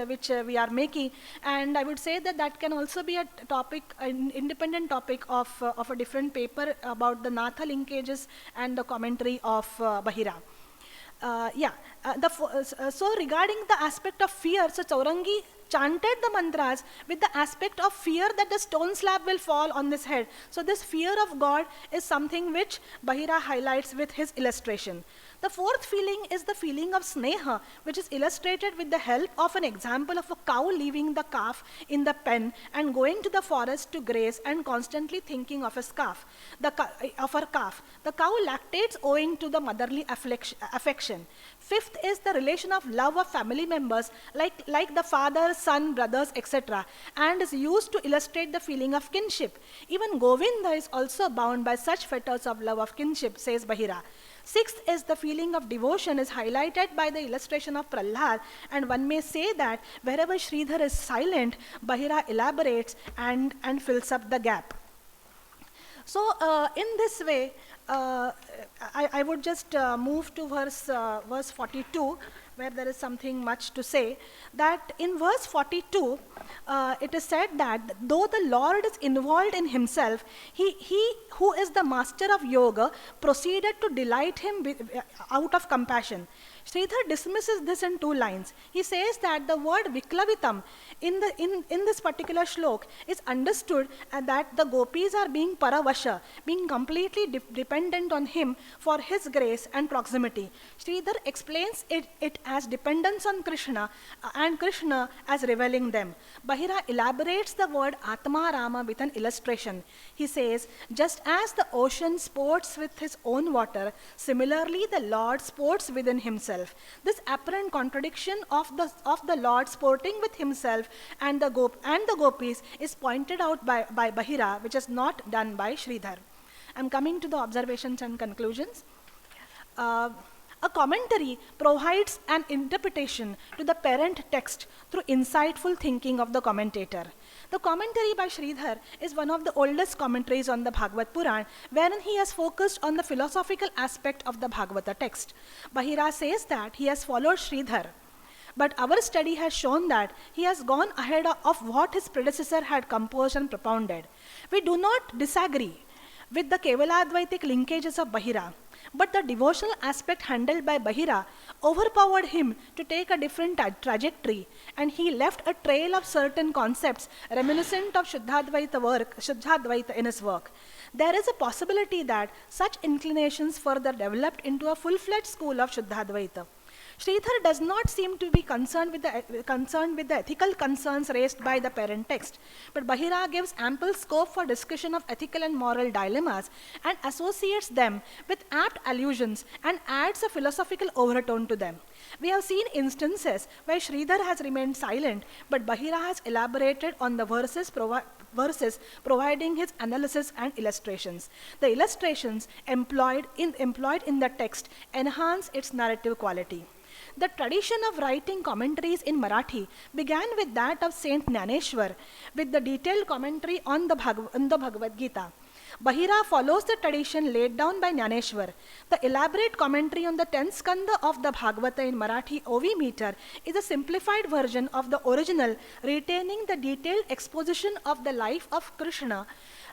we are making. And I would say that can also be a topic, an independent topic of a different paper about the Natha linkages and the commentary of Bahira. So regarding the aspect of fear, so Chaurangi chanted the mantras with the aspect of fear that the stone slab will fall on his head. So this fear of God is something which Bahira highlights with his illustration. The fourth feeling is the feeling of sneha, which is illustrated with the help of an example of a cow leaving the calf in the pen and going to the forest to graze and constantly thinking of his calf. The cow lactates owing to the motherly affection. Fifth is the relation of love of family members like the father, son, brothers, etc., and is used to illustrate the feeling of kinship. Even Govinda is also bound by such fetters of love of kinship, says Bahira. Sixth is the feeling of devotion is highlighted by the illustration of Prahlad, and one may say that wherever Sridhar is silent, Bahira elaborates and fills up the gap. So in this way, I would just move to verse 42, where there is something much to say. That in verse 42, it is said that though the Lord is involved in himself, he who is the master of yoga proceeded to delight him out of compassion. Sridhar dismisses this in 2 lines. He says that the word viklavitam in this particular shlok is understood that the gopis are being paravasha, being completely dependent on him for his grace and proximity. Sridhar explains it as dependence on Krishna and Krishna as revealing them. Bahira elaborates the word Atma Rama with an illustration. He says, just as the ocean sports with his own water, similarly the Lord sports within himself. This apparent contradiction of the Lord sporting with himself and the gopis is pointed out by Bahira, which is not done by Sridhar. I'm coming to the observations and conclusions. A commentary provides an interpretation to the parent text through insightful thinking of the commentator. The commentary by Sridhar is one of the oldest commentaries on the Bhagavata Purana, wherein he has focused on the philosophical aspect of the Bhagavata text. Bahira says that he has followed Sridhar, but our study has shown that he has gone ahead of what his predecessor had composed and propounded. We do not disagree with the Kevaladvaitic linkages of Bahira, but the devotional aspect handled by Bahira overpowered him to take a different trajectory, and he left a trail of certain concepts reminiscent of Shuddhadvaita in his work. There is a possibility that such inclinations further developed into a full-fledged school of Shuddhadvaita. Sridhar does not seem to be concerned with the ethical concerns raised by the parent text, but Bharata gives ample scope for discussion of ethical and moral dilemmas and associates them with apt allusions and adds a philosophical overtone to them. We have seen instances where Sridhar has remained silent, but Bharata has elaborated on the verses providing his analysis and illustrations. The illustrations employed in the text enhance its narrative quality. The tradition of writing commentaries in Marathi began with that of Saint Jnaneshwar, with the detailed commentary on the Bhagavad Gita. Bharata follows the tradition laid down by Jnaneshwar. The elaborate commentary on the 10th skandha of the Bhagavata in Marathi OV meter is a simplified version of the original, retaining the detailed exposition of the life of Krishna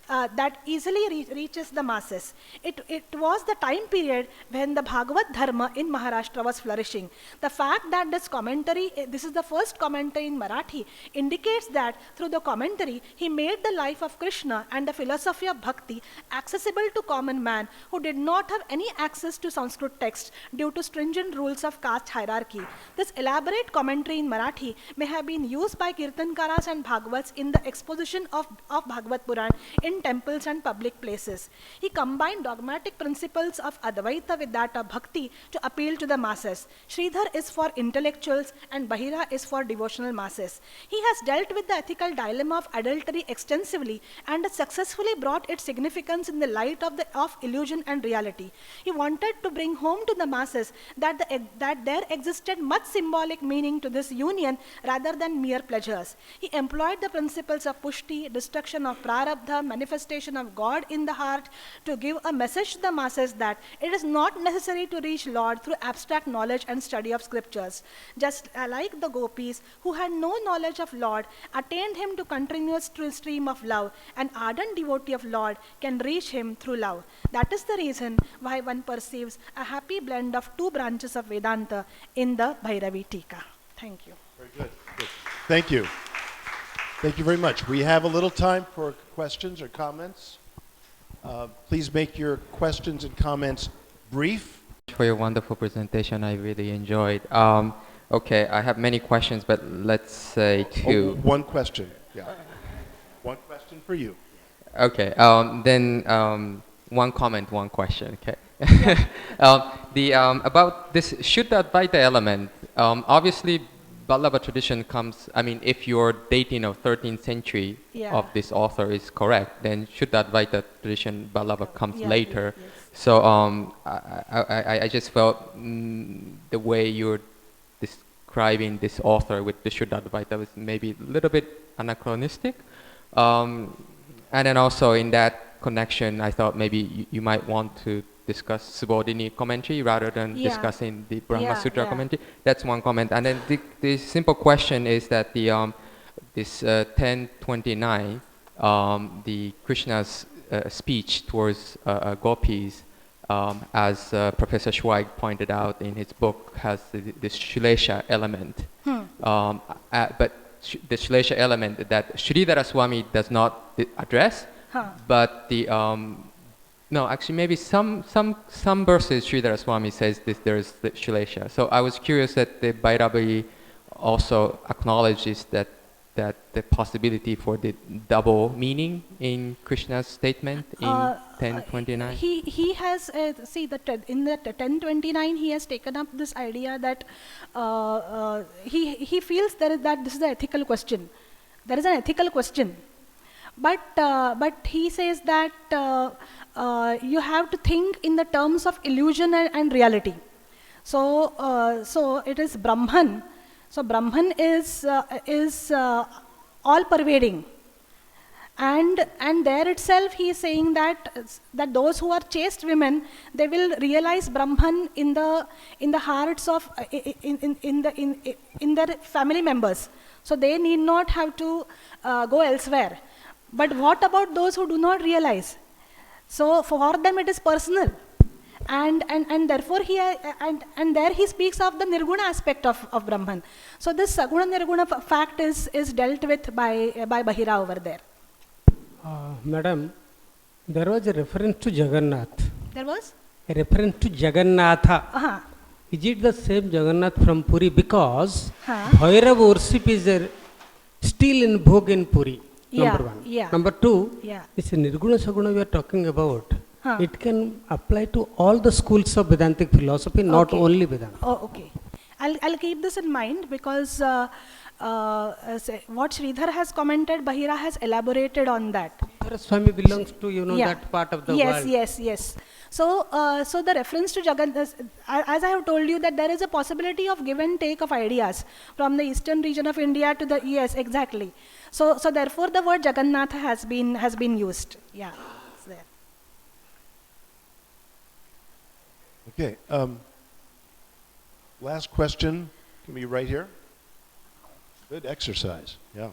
that easily reaches the masses. It was the time period when the Bhagavat Dharma in Maharashtra was flourishing. The fact that this is the first commentary in Marathi, indicates that through the commentary, he made the life of Krishna and the philosophy of Bhakti accessible to common man who did not have any access to Sanskrit texts due to stringent rules of caste hierarchy. This elaborate commentary in Marathi may have been used by Kirtankaras and Bhagavats in the exposition of Bhagavata Purana in temples and public places. He combined dogmatic principles of Advaita with that of Bhakti to appeal to the masses. Sridhar is for intellectuals and Bharata is for devotional masses. He has dealt with the ethical dilemma of adultery extensively and has successfully brought its significance in the light of illusion and reality. He wanted to bring home to the masses that there existed much symbolic meaning to this union rather than mere pleasures. He employed the principles of pushti, destruction of prarabdha, manifestation of God in the heart to give a message to the masses that it is not necessary to reach Lord through abstract knowledge and study of scriptures. Just like the gopis who had no knowledge of Lord attained him to continuous stream of love, an ardent devotee of Lord can reach him through love. That is the reason why one perceives a happy blend of two branches of Vedanta in the Bhairavi Tika. Thank you. Very good. Good. Thank you. Thank you very much. We have a little time for questions or comments. Please make your questions and comments brief. For your wonderful presentation, I really enjoyed. Okay, I have many questions, but let's say two. One question, yeah. One question for you. Okay, then one comment, one question, okay. About this Shuddha Advaita element, obviously Vallabha tradition comes, I mean, if your dating of 13th century of this author is correct, then Shuddha Advaita tradition, Vallabha comes later. Yes. So I just felt the way you're describing this author with the Shuddha Advaita was maybe a little bit anachronistic. And then also in that connection, I thought maybe you might want to discuss Subodhini commentary rather than discussing the Brahma Sutra commentary. That's one comment. And then the simple question is that this 1029, the Krishna's speech towards gopis, as Professor Schweig pointed out in his book, has this Shlesha element. But the Shlesha element that Sridhara Swami does not address, but the no, actually, maybe some verses Sridhara Swami says there is the Shlesha. So I was curious that the Bhairavi also acknowledges that the possibility for the double meaning in Krishna's statement in 1029. He has in the 1029 he has taken up this idea that he feels that this is an ethical question. There is an ethical question, but he says that you have to think in the terms of illusion and reality. So it is Brahman. So Brahman is all pervading, and there itself he is saying that those who are chaste women, they will realize Brahman in the hearts of in their family members. So they need not have to go elsewhere. But what about those who do not realize? So for them it is personal, and therefore there he speaks of the nirguna aspect of Brahman. So this saguna nirguna fact is dealt with by Bharata over there. Madam, there was a reference to Jagannath. There was a reference to Jagannatha is it the same Jagannath from Puri? Because Huh? Bhairava worship is still in vogue in Puri, number one. Yeah. Number two, Yeah. this Nirguna Saguna we are talking about, Huh. it can apply to all the schools of Vedantic philosophy, not Okay. only Vedanta. Oh, okay. I'll keep this in mind because what Sridhar has commented, Bahira has elaborated on that. Swami belongs to, Yeah. that part of the Yes, world. yes. So, so the reference to Jagannath, as I have told you, that there is a possibility of give and take of ideas from the eastern region of India to the, yes, exactly. So therefore the word Jagannath has been used. Yeah, it's there. Okay. Last question can be right here. Good exercise. Yeah.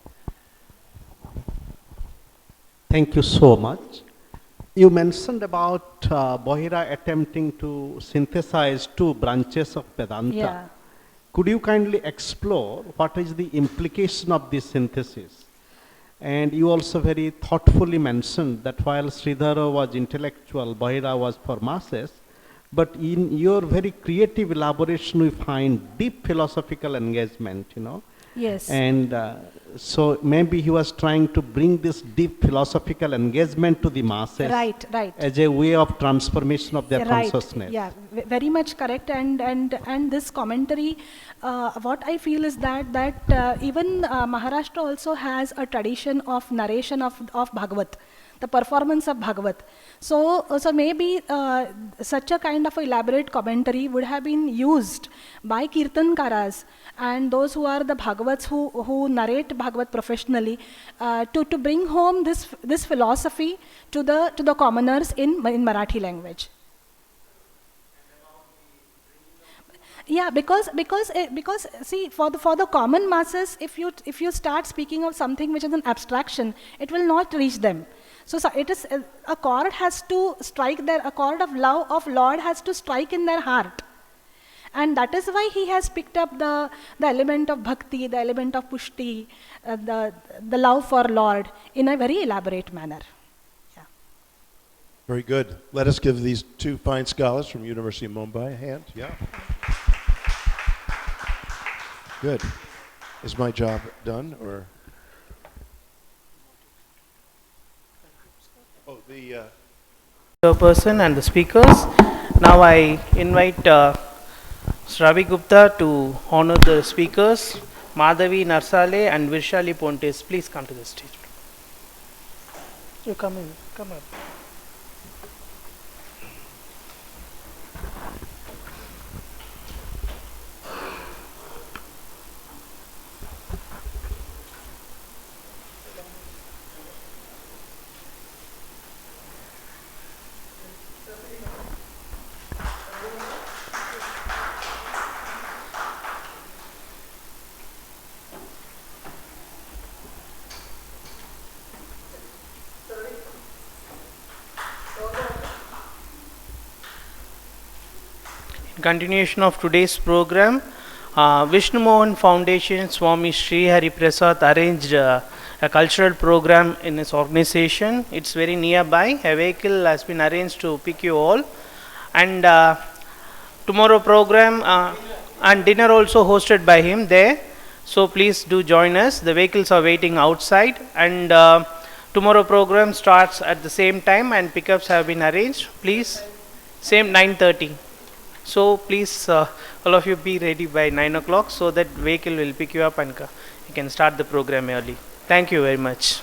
Thank you so much. You mentioned about Bahira attempting to synthesize two branches of Vedanta. Yeah. Could you kindly explore what is the implication of this synthesis? And you also very thoughtfully mentioned that while Sridhara was intellectual, Bahira was for masses, but in your very creative elaboration we find deep philosophical engagement, Yes. And so maybe he was trying to bring this deep philosophical engagement to the masses. Right. As a way of transformation of their Right. consciousness. Yeah, very much correct. And this commentary, what I feel is that even Maharashtra also has a tradition of narration of Bhagavat, the performance of Bhagavat. So maybe such a kind of elaborate commentary would have been used by Kirtankaras and those who are the Bhagavats who narrate Bhagavat professionally to bring home this philosophy to the commoners in Marathi language. Yeah, because see, for the common masses, if you start speaking of something which is an abstraction, it will not reach them. So it is a chord has to strike there, a chord of love of Lord has to strike in their heart, and that is why he has picked up the element of bhakti, the element of pushti, the love for Lord in a very elaborate manner. Yeah. Very good. Let us give these two fine scholars from University of Mumbai a hand. Yeah. Good. Is my job done, or? Oh, The person and the speakers. Now I invite Ravi Gupta to honor the speakers, Madhavi Narsale and Virshali Pontes. Please come to the stage. You come in. Come up. Continuation of today's program, Vishnu Mohan Foundation Swami Sri Hari Prasad arranged a cultural program in his organization. It's very nearby. A vehicle has been arranged to pick you all, and tomorrow program and dinner also hosted by him there. So please do join us. The vehicles are waiting outside, and tomorrow program starts at the same time and pickups have been arranged. Please, same 9:30. So please all of you be ready by 9 o'clock so that vehicle will pick you up and you can start the program early. Thank you very much.